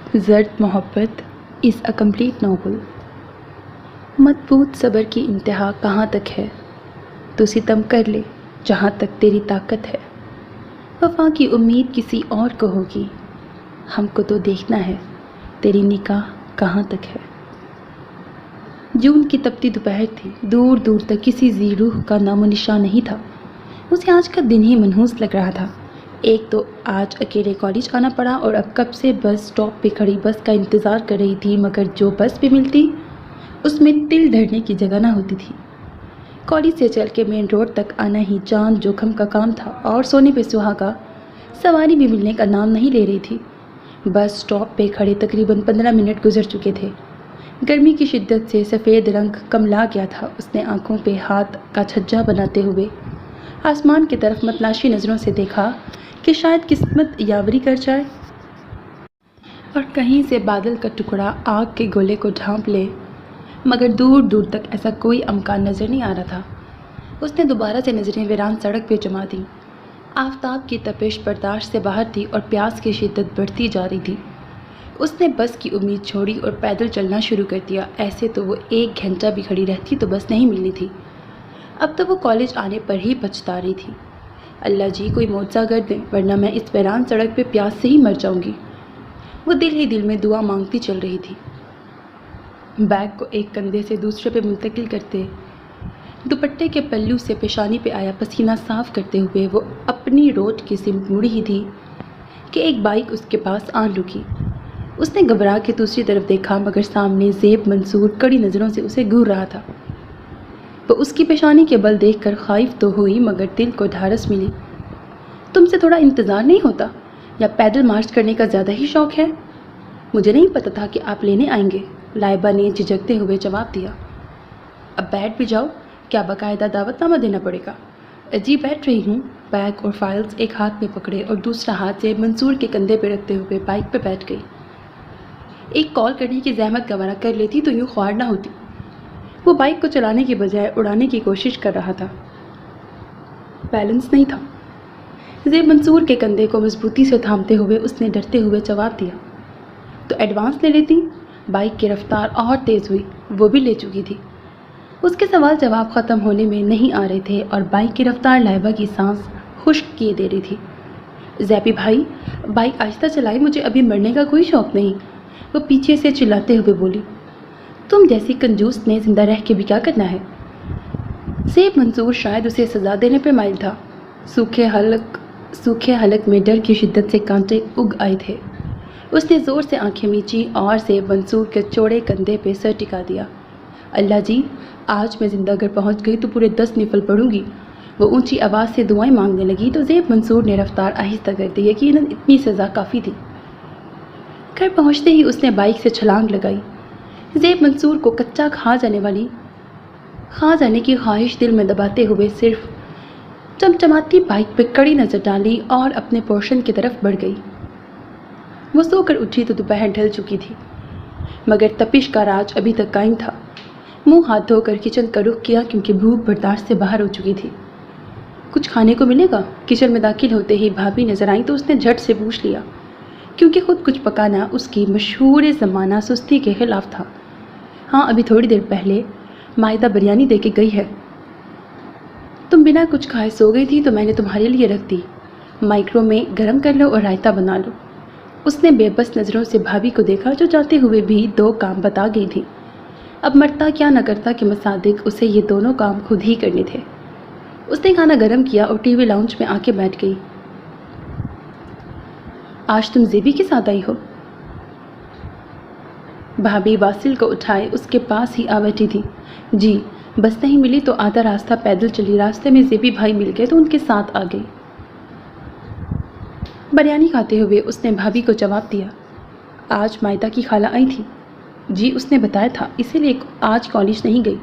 زرد محبت از a complete novel. مضبوط صبر کی انتہا کہاں تک ہے؟ تو ستم کر لے جہاں تک تیری طاقت ہے۔ وفا کی امید کسی اور کو ہوگی، ہم کو تو دیکھنا ہے تیری نکاح کہاں تک ہے۔ جون کی تپتی دوپہر تھی، دور دور تک کسی ذی روح کا نام و نشان نہیں تھا۔ اسے آج کا دن ہی منحوس لگ رہا تھا۔ ایک تو آج اکیلے کالج آنا پڑا اور اب کب سے بس سٹاپ پہ کھڑی بس کا انتظار کر رہی تھی، مگر جو بس بھی ملتی اس میں تل دھرنے کی جگہ نہ ہوتی تھی۔ کالج سے چل کے مین روڈ تک آنا ہی جان جوخم کا کام تھا اور سونے پہ سہاگا سواری بھی ملنے کا نام نہیں لے رہی تھی۔ بس سٹاپ پہ کھڑے تقریباً 15 منٹ گزر چکے تھے۔ گرمی کی شدت سے سفید رنگ کملا گیا تھا۔ اس نے آنکھوں پہ ہاتھ کا چھجا بناتے ہوئے آسمان کی طرف متلاشی نظروں سے دیکھا کہ شاید قسمت یاوری کر جائے اور کہیں سے بادل کا ٹکڑا آگ کے گولے کو ڈھانپ لے، مگر دور دور تک ایسا کوئی امکان نظر نہیں آ رہا تھا۔ اس نے دوبارہ سے نظریں ویران سڑک پہ جما دیں۔ آفتاب کی تپش برداشت سے باہر تھی اور پیاس کی شدت بڑھتی جا رہی تھی۔ اس نے بس کی امید چھوڑی اور پیدل چلنا شروع کر دیا۔ ایسے تو وہ 1 گھنٹہ بھی کھڑی رہتی تو بس نہیں ملنی تھی۔ اب تو وہ کالج آنے پر ہی پچھتا رہی تھی۔ اللہ جی کوئی معجزہ کر دیں ورنہ میں اس ویران سڑک پہ پیاس سے ہی مر جاؤں گی۔ وہ دل ہی دل میں دعا مانگتی چل رہی تھی۔ بیگ کو ایک کندھے سے دوسرے پہ منتقل کرتے، دوپٹے کے پلو سے پیشانی پہ آیا پسینہ صاف کرتے ہوئے وہ اپنی روڈ کی سمت مڑی ہی تھی کہ ایک بائک اس کے پاس آن رکی۔ اس نے گھبرا کے دوسری طرف دیکھا، مگر سامنے زیب منصور کڑی نظروں سے اسے گھور رہا تھا۔ وہ اس کی پیشانی کے بل دیکھ کر خائف تو ہوئی، مگر دل کو ڈھارس ملی۔ تم سے تھوڑا انتظار نہیں ہوتا یا پیدل مارچ کرنے کا زیادہ ہی شوق ہے؟ مجھے نہیں پتا تھا کہ آپ لینے آئیں گے، لائبہ نے جھجکتے ہوئے جواب دیا۔ اب بیٹھ بھی جاؤ، کیا باقاعدہ دعوت نامہ دینا پڑے گا؟ جی بیٹھ رہی ہوں۔ بیگ اور فائلز ایک ہاتھ میں پکڑے اور دوسرا ہاتھ سے منصور کے کندھے پہ رکھتے ہوئے بائک پہ بیٹھ گئی۔ ایک کال کرنے کی زحمت گوارا کر لیتی تو یوں خوار نہ ہوتی۔ وہ بائک کو چلانے کی بجائے اڑانے کی کوشش کر رہا تھا، بیلنس نہیں تھا۔ زیب منصور کے کندھے کو مضبوطی سے تھامتے ہوئے اس نے ڈرتے ہوئے جواب دیا، تو ایڈوانس لے لیتی؟ بائک کی رفتار اور تیز ہوئی، وہ بھی لے چکی تھی۔ اس کے سوال جواب ختم ہونے میں نہیں آ رہے تھے اور بائک کی رفتار لائبہ کی سانس خشک کیے دے رہی تھی۔ زیبی بھائی بائک آہستہ چلائی، مجھے ابھی مرنے کا کوئی شوق نہیں، وہ پیچھے سے چلاتے ہوئے بولی۔ تم جیسی کنجوس نے زندہ رہ کے بھی کیا کرنا ہے؟ زیب منصور شاید اسے سزا دینے پر مائل تھا۔ سوکھے حلق میں ڈر کی شدت سے کانٹے اگ آئے تھے۔ اس نے زور سے آنکھیں میچی اور زیب منصور کے چوڑے کندھے پہ سر ٹکا دیا۔ اللہ جی آج میں زندہ گھر پہنچ گئی تو پورے 10 نفل پڑھوں گی۔ وہ اونچی آواز سے دعائیں مانگنے لگی تو زیب منصور نے رفتار آہستہ کر دی۔ یقیناً اتنی سزا کافی تھی۔ گھر پہنچتے ہی اس نے بائک سے چھلانگ لگائی۔ زیب منصور کو کچا کھا جانے کی خواہش دل میں دباتے ہوئے صرف چمچماتی بائک پہ کڑی نظر ڈالی اور اپنے پورشن کی طرف بڑھ گئی۔ وہ سو کر اٹھی تو دوپہر ڈھل چکی تھی، مگر تپش کا راج ابھی تک قائم تھا۔ منہ ہاتھ دھو کر کچن کا رخ کیا کیونکہ بھوک برداشت سے باہر ہو چکی تھی۔ کچھ کھانے کو ملے گا؟ کچن میں داخل ہوتے ہی بھابھی نظر آئیں تو اس نے جھٹ سے پوچھ لیا، کیونکہ خود کچھ پکانا اس کی مشہور زمانہ سستی کے خلاف تھا۔ ہاں ابھی تھوڑی دیر پہلے مائدہ بریانی دے کے گئی ہے۔ تم بنا کچھ کھائے سو گئی تھی تو میں نے تمہارے لیے رکھ دی، مائکرو میں گرم کر لو اور رائتہ بنا لو۔ اس نے بے بس نظروں سے بھابھی کو دیکھا جو جاتے ہوئے بھی 2 کام بتا گئی تھی۔ اب مرتا کیا نہ کرتا کہ مصادق اسے یہ دونوں کام خود ہی کرنے تھے۔ اس نے کھانا گرم کیا اور ٹی وی لاؤنج میں آ کے بیٹھ گئی۔ آج تم زیبی کے ساتھ آئی ہو؟ بھابھی واصل کو اٹھائے اس کے پاس ہی آ بیٹھی تھی۔ جی بس نہیں ملی تو آدھا راستہ پیدل چلی، راستے میں زیبی بھائی مل گئے تو ان کے ساتھ آ گئی۔ بریانی کھاتے ہوئے اس نے بھابھی کو جواب دیا، آج مائدہ کی خالہ آئی تھی؟ جی اس نے بتایا تھا، اسی لیے آج کالج نہیں گئی۔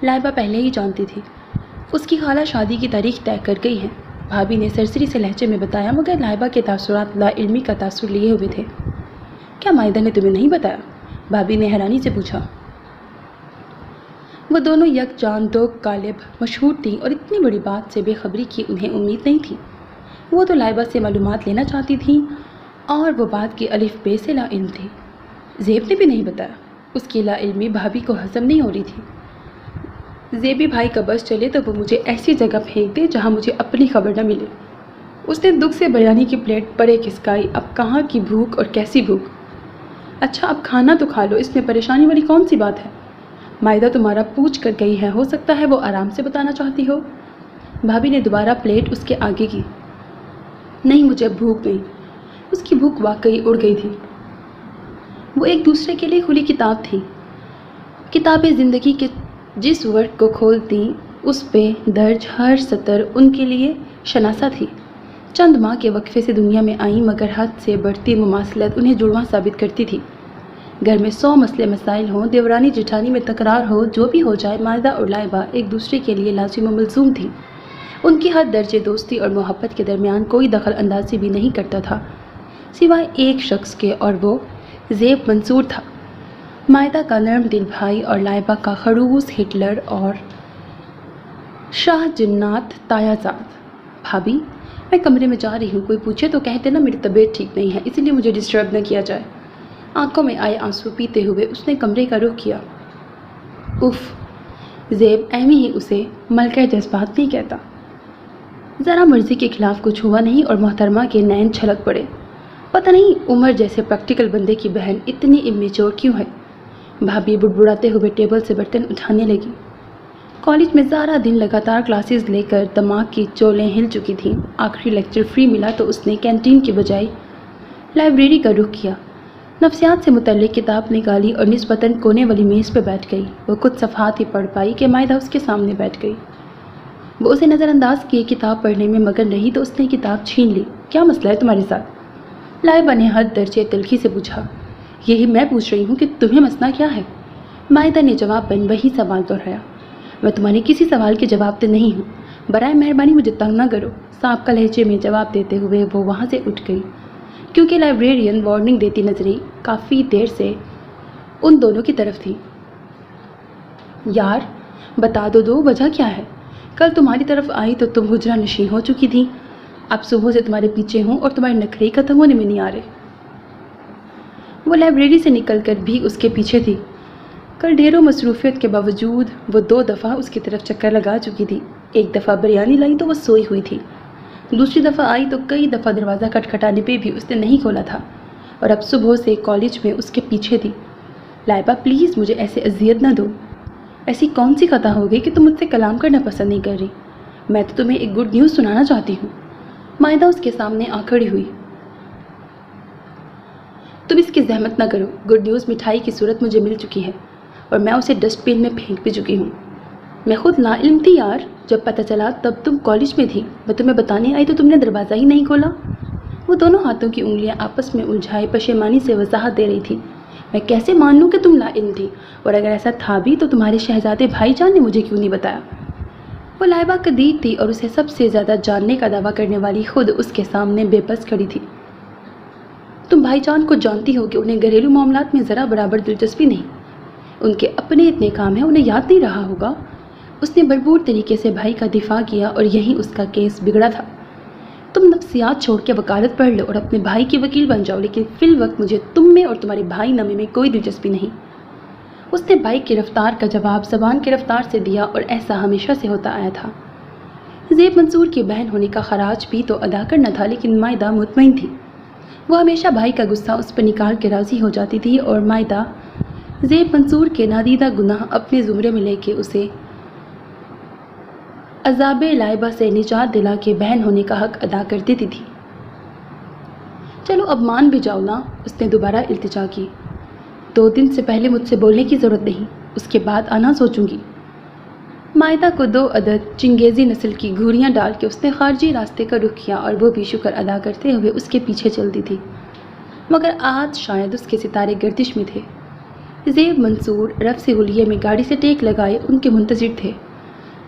لائبہ پہلے ہی جانتی تھی، اس کی خالہ شادی کی تاریخ طے کر گئی ہیں، بھابھی نے سرسری سے لہجے میں بتایا، مگر لائبہ کے تاثرات لا علمی کا تاثر لیے ہوئے تھے۔ کیا مائدہ نے تمہیں نہیں بتایا؟ بھابھی نے حیرانی سے پوچھا۔ وہ دونوں یکجان 2 قالب مشہور تھیں اور اتنی بڑی بات سے بے خبری کی انہیں امید نہیں تھی۔ وہ تو لائبہ سے معلومات لینا چاہتی تھیں اور وہ بات کی الف بے سے لا علم تھی۔ زیب نے بھی نہیں بتایا۔ اس کی لا علمی بھابھی کو ہضم نہیں ہو رہی تھی۔ زیبی بھائی کا بس چلے تو وہ مجھے ایسی جگہ پھینک دے جہاں مجھے اپنی خبر نہ ملے۔ اس نے دکھ سے بریانی کی پلیٹ پر ایک کھسکائی۔ اب کہاں کی بھوک اور کیسی بھوک؟ اچھا اب کھانا تو کھا لو، اس میں پریشانی والی کون سی بات ہے؟ مائدہ تمہارا پوچھ کر گئی ہے، ہو سکتا ہے وہ آرام سے بتانا چاہتی ہو۔ بھابھی نے دوبارہ پلیٹ اس کے آگے کی۔ نہیں مجھے بھوک نہیں۔ اس کی بھوک واقعی اڑ گئی تھی۔ وہ ایک دوسرے کے لیے کھلی کتاب تھی۔ کتابیں زندگی کے جس ورق کو کھولتی اس پہ درج ہر سطر ان کے لیے شناسہ تھی۔ چند ماہ کے وقفے سے دنیا میں آئیں مگر حد سے بڑھتی مماثلت انہیں جڑواں ثابت کرتی تھی۔ گھر میں 100 مسئلے مسائل ہوں، دیورانی جٹھانی میں تکرار ہو، جو بھی ہو جائے، مائدہ اور لائبہ ایک دوسرے کے لیے لازم و ملزوم تھی۔ ان کی ہر درجے دوستی اور محبت کے درمیان کوئی دخل اندازی بھی نہیں کرتا تھا سوائے ایک شخص کے، اور وہ زیب منصور تھا۔ مائدہ کا نرم دل بھائی اور لائبہ کا خڑوس ہٹلر اور شاہ جنات تایا زاد۔ بھابھی میں کمرے میں جا رہی ہوں، کوئی پوچھے تو کہہ دینا میری طبیعت ٹھیک نہیں ہے، اسی لیے مجھے ڈسٹرب نہ کیا جائے۔ آنکھوں میں آئے آنسو پیتے ہوئے اس نے کمرے کا رخ کیا۔ اف، زیب ایویں ہی اسے ملکہ جذبات نہیں کہتا۔ ذرا مرضی کے خلاف کچھ ہوا نہیں اور محترمہ کے نین چھلک پڑے۔ پتہ نہیں عمر جیسے پریکٹیکل بندے کی بہن اتنی امیچور کیوں ہے۔ بھابھی بڑبڑاتے ہوئے ٹیبل سے برتن اٹھانے لگی۔ کالج میں سارا دن لگاتار کلاسز لے کر دماغ کی چولیں ہل چکی تھیں۔ آخری لیکچر فری ملا تو اس نے کینٹین کے بجائے لائبریری کا رخ کیا۔ نفسیات سے متعلق کتاب نکالی اور نسبتاً کونے والی میز پہ بیٹھ گئی۔ وہ کچھ صفحات ہی پڑھ پائی کہ مائدہ اس کے سامنے بیٹھ گئی۔ وہ اسے نظر انداز کیے کتاب پڑھنے میں مگن رہی تو اس نے کتاب چھین لی۔ کیا مسئلہ ہے تمہارے ساتھ؟ لائبہ نے حد درجے تلخی سے پوچھا۔ یہی میں پوچھ رہی ہوں کہ تمہیں مسئلہ کیا ہے؟ مائدہ نے جواب بن وہی سوال دہرایا۔ میں تمہارے کسی سوال کے جواب دہ نہیں ہوں، برائے مہربانی مجھے تنگ نہ کرو۔ سانپ کا لہجے میں جواب دیتے ہوئے وہ وہاں سے اٹھ گئی۔ کیونکہ لائبریرین وارننگ دیتی نظر آئی، کافی دیر سے ان دونوں کی طرف تھی۔ یار بتا دو وجہ کیا ہے؟ کل تمہاری طرف آئی تو تم حجرہ نشین ہو چکی تھی، اب صبح سے تمہارے پیچھے ہوں اور تمہارے نخرے ختم ہونے میں نہیں آ رہے۔ وہ لائبریری سے نکل کر بھی اس کے پیچھے تھی۔ کل ڈھیروں مصروفیت کے باوجود وہ 2 دفعہ اس کی طرف چکر لگا چکی تھی۔ ایک دفعہ بریانی لائی تو وہ سوئی ہوئی تھی، دوسری دفعہ آئی تو کئی دفعہ دروازہ کھٹکھٹانے پہ بھی اس نے نہیں کھولا تھا، اور اب صبح سے کالج میں اس کے پیچھے تھی۔ لائبہ پلیز مجھے ایسے اذیت نہ دو۔ ایسی کون سی خطا ہو گئی کہ تم مجھ سے کلام کرنا پسند نہیں کر رہی؟ میں تو تمہیں ایک گڈ نیوز سنانا چاہتی ہوں۔ مائدہ اس کے سامنے آ کھڑی ہوئی۔ تم اس کی زحمت نہ کرو، گڈ نیوز مٹھائی کی صورت مجھے مل چکی ہے اور میں اسے ڈسٹ بن میں پھینک بھی چکی ہوں۔ میں خود لا علم تھی یار، جب پتہ چلا تب تم کالج میں تھی، میں تمہیں بتانے آئی تو تم نے دروازہ ہی نہیں کھولا۔ وہ دونوں ہاتھوں کی انگلیاں آپس میں الجھائے پشیمانی سے وضاحت دے رہی تھی۔ میں کیسے مان لوں کہ تم لا علم تھی، اور اگر ایسا تھا بھی تو تمہارے شہزادے بھائی جان نے مجھے کیوں نہیں بتایا؟ وہ لائبہ قدیر تھی اور اسے سب سے زیادہ جاننے کا دعویٰ کرنے والی خود اس کے سامنے بے بس کھڑی تھی۔ تم بھائی جان کو جانتی ہو کہ انہیں گھریلو معاملات میں ذرا برابر دلچسپی نہیں، ان کے اپنے اتنے کام ہیں، انہیں یاد نہیں رہا ہوگا۔ اس نے بھرپور طریقے سے بھائی کا دفاع کیا اور یہی اس کا کیس بگڑا تھا۔ تم نفسیات چھوڑ کے وکالت پڑھ لو اور اپنے بھائی کی وکیل بن جاؤ، لیکن فی الوقت مجھے تم میں اور تمہارے بھائی نامے میں کوئی دلچسپی نہیں۔ اس نے بائک کی رفتار کا جواب زبان کی رفتار سے دیا، اور ایسا ہمیشہ سے ہوتا آیا تھا۔ زیب منصور کی بہن ہونے کا خراج بھی تو ادا کرنا تھا، لیکن مائدہ مطمئن تھی۔ وہ ہمیشہ بھائی کا غصہ اس پر نکال کے راضی ہو جاتی تھی، اور مائدہ زیب منصور کے نادیدہ گناہ اپنے زمرے میں لے کے اسے عذاب لائبہ سے نجات دلا کے بہن ہونے کا حق ادا کر دیتی تھی۔ چلو اب مان بھی جاؤ نا، اس نے دوبارہ التجا کی۔ 2 دن سے پہلے مجھ سے بولنے کی ضرورت نہیں، اس کے بعد آنا سوچوں گی۔ مائدہ کو 2 عدد چنگیزی نسل کی گھوریاں ڈال کے اس نے خارجی راستے کا رخ کیا، اور وہ بھی شکر ادا کرتے ہوئے اس کے پیچھے چلتی تھی، مگر آج شاید اس کے ستارے گردش میں تھے۔ زیب منصور رف سے حلیے میں گاڑی سے ٹیک لگائے ان کے منتظر تھے۔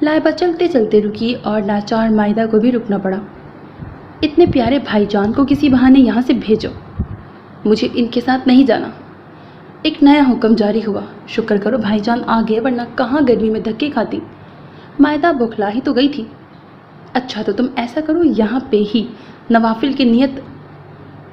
لائبہ چلتے چلتے رکی اور لاچار مائدہ کو بھی رکنا پڑا۔ اتنے پیارے بھائی جان کو کسی بہانے یہاں سے بھیجو، مجھے ان کے ساتھ نہیں جانا۔ ایک نیا حکم جاری ہوا، شکر کرو بھائی جان آ گئے، ورنہ کہاں گرمی میں دھکے کھاتی۔ مائدہ بوکھلا ہی تو گئی تھی۔ اچھا تو تم ایسا کرو، یہاں پہ ہی نوافل کی نیت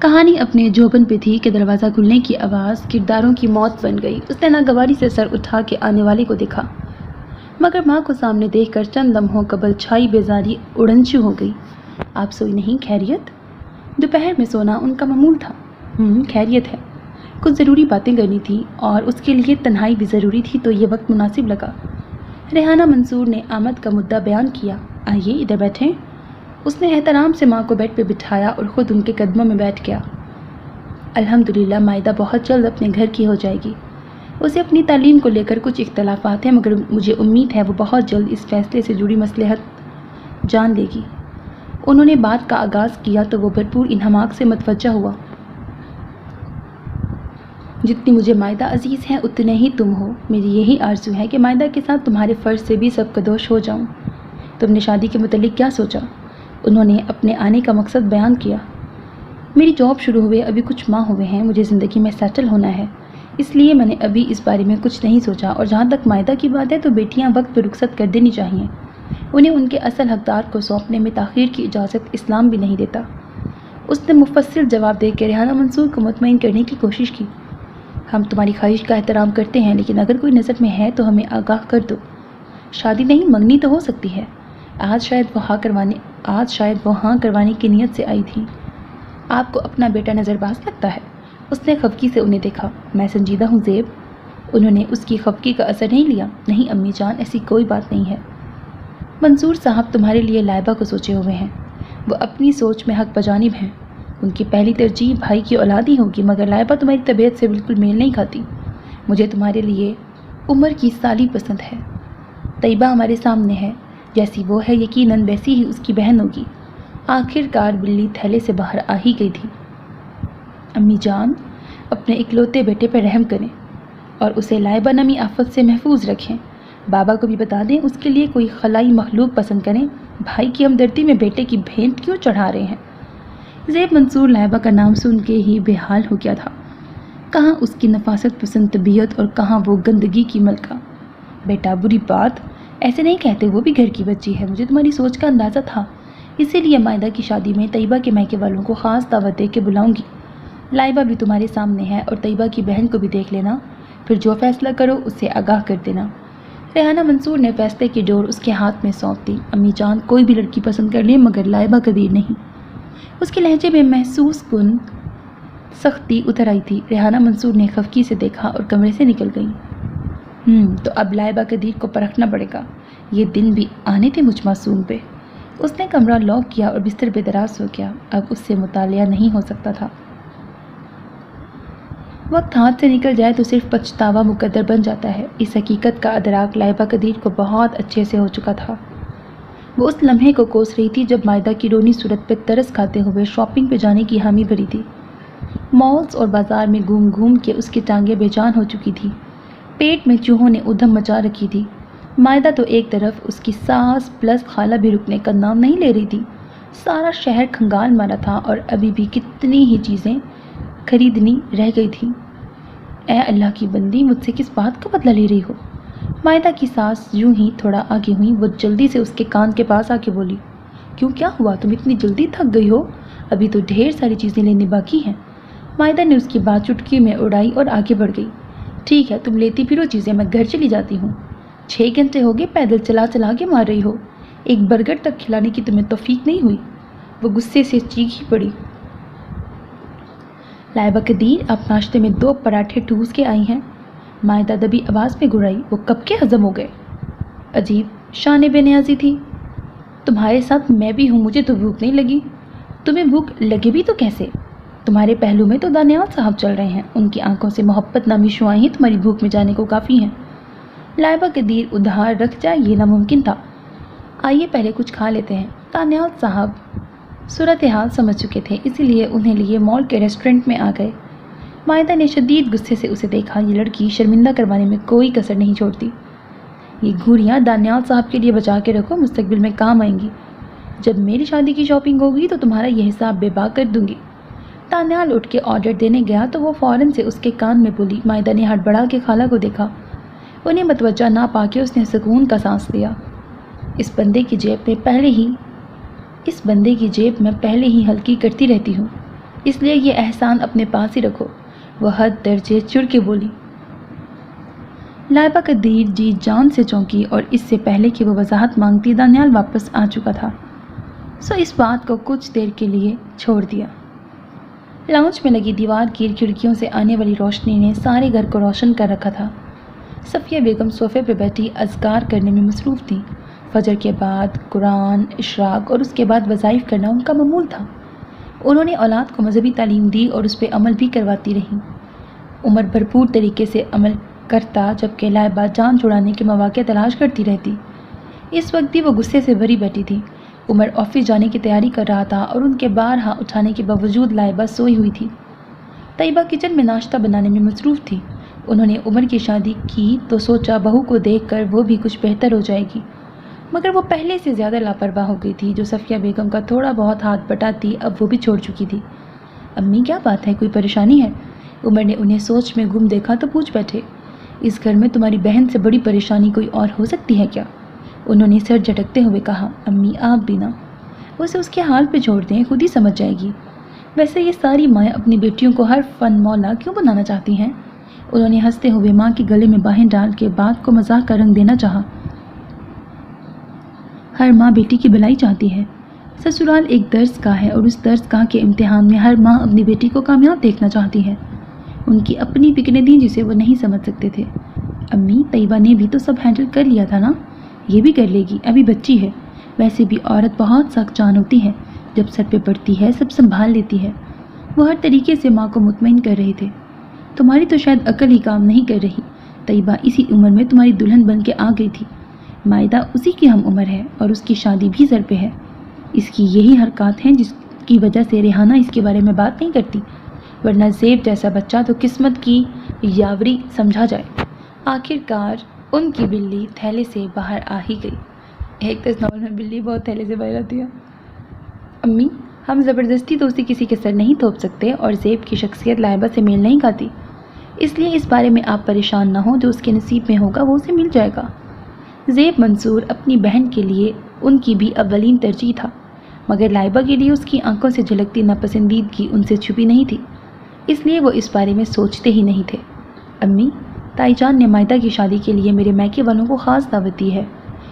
کہانی اپنے جوبن پہ تھی کہ دروازہ کھلنے کی آواز کرداروں کی موت بن گئی۔ اس نے ناگواری سے سر اٹھا کے آنے والے کو دیکھا، مگر ماں کو سامنے دیکھ کر چند لمحوں قبل چھائی بیزاری اڑنچو ہو گئی۔ آپ سوئی نہیں؟ خیریت؟ دوپہر میں سونا ان کا معمول تھا۔ خیریت ہے، کچھ ضروری باتیں کرنی تھی اور اس کے لیے تنہائی بھی ضروری تھی، تو یہ وقت مناسب لگا۔ ریحانہ منصور نے آمد کا مدعا بیان کیا۔ آئیے ادھر بیٹھیں۔ اس نے احترام سے ماں کو بیڈ پہ بٹھایا اور خود ان کے قدموں میں بیٹھ گیا۔ الحمدللہ مائدہ بہت جلد اپنے گھر کی ہو جائے گی۔ اسے اپنی تعلیم کو لے کر کچھ اختلافات ہیں، مگر مجھے امید ہے وہ بہت جلد اس فیصلے سے جڑی مصلحت جان لے گی۔ انہوں نے بات کا آغاز کیا تو وہ بھرپور انہماک سے متوجہ ہوا۔ جتنی مجھے مائدہ عزیز ہیں اتنے ہی تم ہو۔ میری یہی آرزو ہے کہ مائدہ کے ساتھ تمہارے فرض سے بھی سبکدوش ہو جاؤں۔ تم نے شادی کے متعلق کیا سوچا؟ انہوں نے اپنے آنے کا مقصد بیان کیا۔ میری جاب شروع ہوئے ابھی کچھ ماہ ہوئے ہیں، مجھے زندگی میں سیٹل ہونا ہے، اس لیے میں نے ابھی اس بارے میں کچھ نہیں سوچا، اور جہاں تک مائدہ کی بات ہے تو بیٹیاں وقت پہ رخصت کر دینی چاہیے۔ انہیں ان کے اصل حقدار کو سونپنے میں تاخیر کی اجازت اسلام بھی نہیں دیتا۔ اس نے مفصل جواب دے کے ریحانہ منصور کو مطمئن کرنے کی کوشش کی۔ ہم تمہاری خواہش کا احترام کرتے ہیں، لیکن اگر کوئی نظر میں ہے تو ہمیں آگاہ کر دو۔ شادی نہیں، منگنی تو ہو سکتی ہے۔ آج شاید وہ ہاں کروانے کی نیت سے آئی تھی۔ آپ کو اپنا بیٹا نظر باز لگتا ہے؟ اس نے خفگی سے انہیں دیکھا۔ میں سنجیدہ ہوں زیب۔ انہوں نے اس کی خفگی کا اثر نہیں لیا۔ نہیں امی جان، ایسی کوئی بات نہیں ہے۔ منصور صاحب تمہارے لیے لائبہ کو سوچے ہوئے ہیں۔ وہ اپنی سوچ میں حق بجانب ہیں۔ ان کی پہلی ترجیح بھائی کی اولاد ہی ہوگی، مگر لائبہ تمہاری طبیعت سے بالکل میل نہیں کھاتی۔ مجھے تمہارے لیے عمر کی سالی پسند ہے۔ طیبہ ہمارے سامنے ہے، جیسی وہ ہے یقیناً ویسی ہی اس کی بہن ہوگی۔ آخر کار بلی تھیلے سے باہر آ ہی گئی تھی۔ امی جان، اپنے اکلوتے بیٹے پر رحم کریں اور اسے لائبہ نامی آفت سے محفوظ رکھیں۔ بابا کو بھی بتا دیں اس کے لیے کوئی خلائی مخلوق پسند کریں۔ بھائی کی ہمدردی میں بیٹے کی بھینٹ کیوں چڑھا رہے ہیں؟ زیب منصور لائبہ کا نام سن کے ہی بے حال ہو گیا تھا۔ کہاں اس کی نفاست پسند طبیعت اور کہاں وہ گندگی کی ملکہ۔ بیٹا، بری بات ایسے نہیں کہتے، وہ بھی گھر کی بچی ہے۔ مجھے تمہاری سوچ کا اندازہ تھا، اسی لیے مائدہ کی شادی میں طیبہ کے میکے والوں کو خاص دعوت دے کے بلاؤں گی۔ لائبہ بھی تمہارے سامنے ہے، اور طیبہ کی بہن کو بھی دیکھ لینا، پھر جو فیصلہ کرو اسے آگاہ کر دینا۔ ریحانہ منصور نے فیصلے کی ڈور اس کے ہاتھ میں سونپ دی۔ امی جان، کوئی بھی لڑکی پسند کر لیں، مگر لائبہ قدیر نہیں۔ اس کے لہجے میں محسوس کن سختی اتر آئی تھی۔ ریحانہ منصور نے خفگی سے دیکھا اور کمرے سے نکل گئی۔ تو اب لائبہ قدیر کو پرکھنا پڑے گا۔ یہ دن بھی آنے تھے مجھ معصوم پہ۔ اس نے کمرہ لاک کیا اور بستر پہ دراز ہو گیا۔ اب اس سے مطالعہ نہیں ہو سکتا تھا۔ وقت ہاتھ سے نکل جائے تو صرف پچھتاوا مقدر بن جاتا ہے۔ اس حقیقت کا ادراک لائبہ قدیر کو بہت اچھے سے ہو چکا تھا۔ وہ اس لمحے کو کوس رہی تھی جب مائدہ کی رونی صورت پہ ترس کھاتے ہوئے شاپنگ پہ جانے کی حامی بھری تھی۔ مالز اور بازار میں گھوم گھوم کے اس کی ٹانگیں بے جان ہو چکی تھی۔ پیٹ میں چوہوں نے ادھم مچا رکھی تھی۔ مائدہ تو ایک طرف، اس کی ساس پلس خالہ بھی رکنے کا نام نہیں لے رہی تھی۔ سارا شہر کھنگال مارا تھا اور ابھی بھی کتنی ہی چیزیں خریدنی رہ گئی تھیں۔ اے اللہ کی بندی، مجھ سے کس بات کا بدلہ لے رہی ہو؟ مائدہ کی ساس یوں ہی تھوڑا آگے ہوئی۔ وہ جلدی سے اس کے کان کے پاس آ کے بولی، کیوں، کیا ہوا؟ تم اتنی جلدی تھک گئی ہو؟ ابھی تو ڈھیر ساری چیزیں لینی باقی ہیں۔ مائدہ نے اس کی بات چٹکی میں اڑائی اور آگے بڑھ گئی۔ ٹھیک ہے، تم لیتی پھرو چیزیں، میں گھر چلی جاتی ہوں۔ 6 گھنٹے ہو گئے پیدل چلا چلا کے مار رہی ہو، ایک برگر تک کھلانے کی تمہیں توفیق نہیں ہوئی؟ وہ غصے سے چیخ ہی پڑی۔ لائبہ قدیر، آپ ناشتے میں 2 پراٹھے ٹھوس کے آئی ہیں؟ مائدہ دبی آواز میں گڑائی۔ وہ کب کے ہضم ہو گئے؟ عجیب شان بے نیازی تھی۔ تمہارے ساتھ میں بھی ہوں، مجھے تو بھوک نہیں لگی۔ تمہیں بھوک لگے بھی تو کیسے؟ تمہارے پہلو میں تو دانیال صاحب چل رہے ہیں، ان کی آنکھوں سے محبت نامی شعائیں ہی تمہاری بھوک میں جانے کو کافی ہیں۔ لائبہ قدیر ادھار رکھ جائے یہ ناممکن تھا۔ آئیے پہلے کچھ کھا لیتے ہیں۔ دانیال صاحب صورتحال سمجھ چکے تھے، اسی لیے انہیں لیے مال کے ریسٹورنٹ میں آ گئے۔ مائدہ نے شدید غصے سے اسے دیکھا۔ یہ لڑکی شرمندہ کروانے میں کوئی کسر نہیں چھوڑتی۔ یہ گھوریاں دانیال صاحب کے لیے بچا کے رکھو، مستقبل میں کام آئیں گی۔ جب میری شادی کی شاپنگ ہوگی تو تمہارا یہ حساب بے باک کر دوں گی۔ دانیال اٹھ کے آرڈر دینے گیا تو وہ فوراً سے اس کے کان میں بولی۔ مائدہ نے ہڑبڑا کے خالہ کو دیکھا۔ انہیں متوجہ نہ پا کے اس نے سکون کا سانس لیا۔ اس بندے کی جیب میں پہلے ہی ہلکی کرتی رہتی ہوں۔ اس لیے یہ احسان اپنے پاس ہی رکھو۔ وہ حد درجے چڑ کے بولی۔ لائبہ قدیر جی جان سے چونکی اور اس سے پہلے کہ وہ وضاحت مانگتی دانیال واپس آ چکا تھا، سو اس بات کو کچھ دیر کے لیے چھوڑ دیا۔ لاؤنج میں لگی دیوار گیر کھڑکیوں سے آنے والی روشنی نے سارے گھر کو روشن کر رکھا تھا۔ صفیہ بیگم صوفے پہ بیٹھی اذکار کرنے میں مصروف تھیں۔ فجر کے بعد قرآن، اشراق اور اس کے بعد وظائف کرنا ان کا معمول تھا۔ انہوں نے اولاد کو مذہبی تعلیم دی اور اس پہ عمل بھی کرواتی رہیں۔ عمر بھرپور طریقے سے عمل کرتا جبکہ لائبہ جان چھڑانے کے مواقع تلاش کرتی رہتی۔ اس وقت بھی وہ غصے سے بھری بیٹھی تھی۔ عمر آفس جانے کی تیاری کر رہا تھا اور ان کے بارہا اٹھانے کے باوجود لائبہ سوئی ہوئی تھی۔ طیبہ کچن میں ناشتہ بنانے میں مصروف تھی۔ انہوں نے عمر کی شادی کی تو سوچا بہو کو دیکھ کر وہ بھی کچھ بہتر ہو جائے گی، مگر وہ پہلے سے زیادہ لاپرواہ ہو گئی تھی۔ جو صفیہ بیگم کا تھوڑا بہت ہاتھ بٹاتی اب وہ بھی چھوڑ چکی تھی۔ امی کیا بات ہے، کوئی پریشانی ہے؟ عمر نے انہیں سوچ میں گم دیکھا تو پوچھ بیٹھے۔ اس گھر میں تمہاری بہن سے بڑی پریشانی کوئی اور ہو سکتی ہے کیا؟ انہوں نے سر جھٹکتے ہوئے کہا۔ امی آپ بھی نہ، اسے اس کے حال پہ چھوڑ دیں، خود ہی سمجھ جائے گی۔ ویسے یہ ساری مائیں اپنی بیٹیوں کو ہر فن مولا کیوں بنانا چاہتی ہیں؟ انہوں نے ہنستے ہوئے ماں کے گلے میں باہیں ڈال کے بات کو مزاح کا رنگ دینا چاہا۔ ہر ماں بیٹی کی بھلائی چاہتی ہے۔ سسرال ایک درس گاہ ہے اور اس درس گاہ کے امتحان میں ہر ماں اپنی بیٹی کو کامیاب دیکھنا چاہتی ہے۔ ان کی اپنی فکریں تھیں جسے وہ نہیں سمجھ سکتے تھے۔ امی طیبہ نے بھی تو سب ہینڈل کر لیا تھا نا، یہ بھی کر لے گی، ابھی بچی ہے۔ ویسے بھی عورت بہت سخت جان ہوتی ہے، جب سر پہ پڑتی ہے سب سنبھال لیتی ہے۔ وہ ہر طریقے سے ماں کو مطمئن کر رہے تھے۔ تمہاری تو شاید عقل ہی کام نہیں کر رہی، طیبہ اسی عمر میں تمہاری دلہن بن کے آ گئی تھی۔ مائدہ اسی کی ہم عمر ہے اور اس کی شادی بھی سر پہ ہے۔ اس کی یہی حرکات ہیں جس کی وجہ سے ریحانہ اس کے بارے میں بات نہیں کرتی، ورنہ زیب جیسا بچہ تو قسمت کی یاوری سمجھا جائے۔ آخر کار ان کی بلی تھیلے سے باہر آ ہی گئی۔ ایک تو اس ناول میں بلی بہت تھیلے سے باہر آتی ہے۔ امی ہم زبردستی تو اسے کسی کے سر نہیں تھوپ سکتے، اور زیب کی شخصیت لائبہ سے میل نہیں کھاتی، اس لیے اس بارے میں آپ پریشان نہ ہوں، جو اس کے نصیب میں ہوگا وہ اسے مل جائے گا۔ زیب منصور اپنی بہن کے لیے ان کی بھی اولین ترجیح تھا، مگر لائبہ کے لیے اس کی آنکھوں سے جھلکتی ناپسندیدگی ان سے چھپی نہیں تھی، اس لیے وہ اس بارے میں سوچتے ہی نہیں تھے۔ امی تائی جان نے مائدہ کی شادی کے لیے میرے میکے والوں کو خاص دعوت دی ہے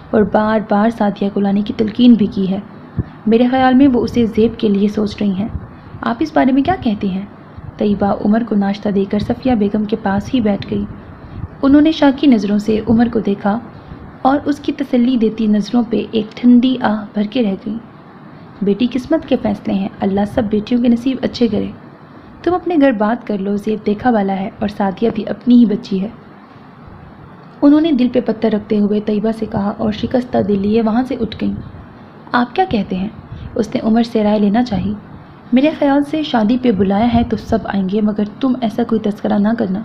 اور بار بار سعدیہ کو لانے کی تلقین بھی کی ہے۔ میرے خیال میں وہ اسے زیب کے لیے سوچ رہی ہیں۔ آپ اس بارے میں کیا کہتی ہیں؟ طیبہ عمر کو ناشتہ دے کر صفیہ بیگم کے پاس ہی بیٹھ گئی۔ انہوں نے شاکی نظروں سے عمر کو دیکھا اور اس کی تسلی دیتی نظروں پہ ایک ٹھنڈی آہ بھر کے رہ گئی۔ بیٹی قسمت کے فیصلے ہیں، اللہ سب بیٹیوں کے نصیب اچھے کرے۔ تم اپنے گھر بات کر لو، زیب دیکھا والا ہے اور سعدیہ بھی اپنی ہی بچی ہے۔ انہوں نے دل پہ پتھر رکھتے ہوئے طیبہ سے کہا اور شکستہ دل لیے وہاں سے اٹھ گئیں۔ آپ کیا کہتے ہیں؟ اس نے عمر سے رائے لینا چاہی۔ میرے خیال سے شادی پہ بلایا ہے تو سب آئیں گے، مگر تم ایسا کوئی تذکرہ نہ کرنا،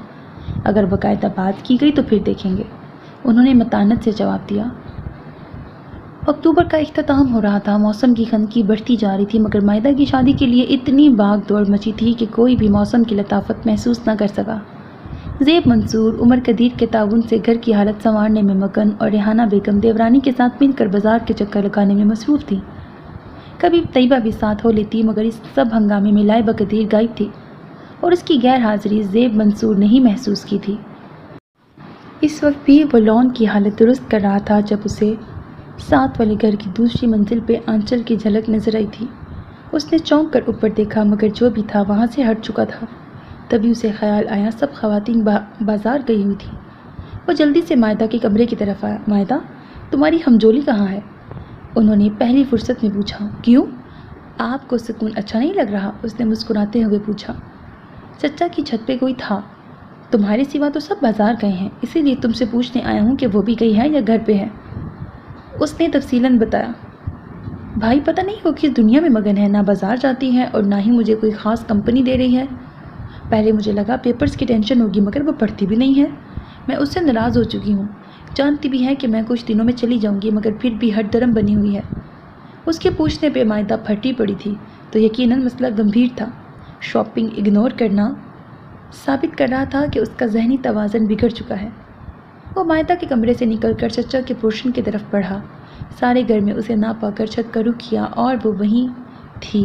اگر باقاعدہ بات کی گئی تو پھر دیکھیں گے، انہوں نے متانت سے جواب دیا۔ اکتوبر کا اختتام ہو رہا تھا، موسم کی خنکی بڑھتی جا رہی تھی، مگر مائدہ کی شادی کے لیے اتنی بھاگ دوڑ مچی تھی کہ کوئی بھی موسم کی لطافت محسوس نہ کر سکا۔ زیب منصور عمر قدیر کے تعاون سے گھر کی حالت سنوارنے میں مگن اور ریحانہ بیگم دیورانی کے ساتھ مل کر بازار کے چکر لگانے میں مصروف تھی۔ کبھی طیبہ بھی ساتھ ہو لیتی، مگر اس سب ہنگامے میں لائبہ قدیر غائب تھی اور اس کی غیر حاضری زیب منصور نے ہی محسوس کی تھی۔ اس وقت بھی وہ لون کی حالت درست کر رہا تھا جب اسے ساتھ والے گھر کی دوسری منزل پہ آنچل کی جھلک نظر آئی تھی۔ اس نے چونک کر اوپر دیکھا، مگر جو بھی تھا وہاں سے ہٹ چکا تھا۔ تبھی اسے خیال آیا سب خواتین بازار گئی ہوئی تھیں۔ وہ جلدی سے مائدہ کے کمرے کی طرف آیا۔ مائدہ تمہاری ہمجولی کہاں ہے؟ انہوں نے پہلی فرصت میں پوچھا۔ کیوں؟ آپ کو سکون اچھا نہیں لگ رہا؟ اس نے مسکراتے ہوئے پوچھا۔ چچا کی چھت پہ کوئی تھا، تمہارے سوا تو سب بازار گئے ہیں، اسی لیے تم سے پوچھنے آیا ہوں کہ وہ بھی گئی ہے یا گھر پہ ہے، اس نے تفصیلاً بتایا۔ بھائی پتہ نہیں وہ کس دنیا میں مگن ہے، نہ بازار جاتی ہے اور نہ ہی مجھے کوئی خاص کمپنی دے رہی ہے۔ پہلے مجھے لگا پیپرز کی ٹینشن ہوگی، مگر وہ پڑھتی بھی نہیں ہے۔ میں اس سے ناراض ہو چکی ہوں، جانتی بھی ہے کہ میں کچھ دنوں میں چلی جاؤں گی، مگر پھر بھی ہٹ درم بنی ہوئی ہے۔ اس کے پوچھنے پہ مائدہ پھٹی پڑی تھی تو یقیناً مسئلہ گمبھیر تھا۔ شاپنگ اگنور کرنا ثابت کر رہا تھا کہ اس کا ذہنی توازن بگڑ چکا ہے۔ وہ مائدہ کے کمرے سے نکل کر چچا کے پورشن کی طرف بڑھا۔ سارے گھر میں اسے نہ پا کر چھت کا رخ کیا اور وہ وہیں تھی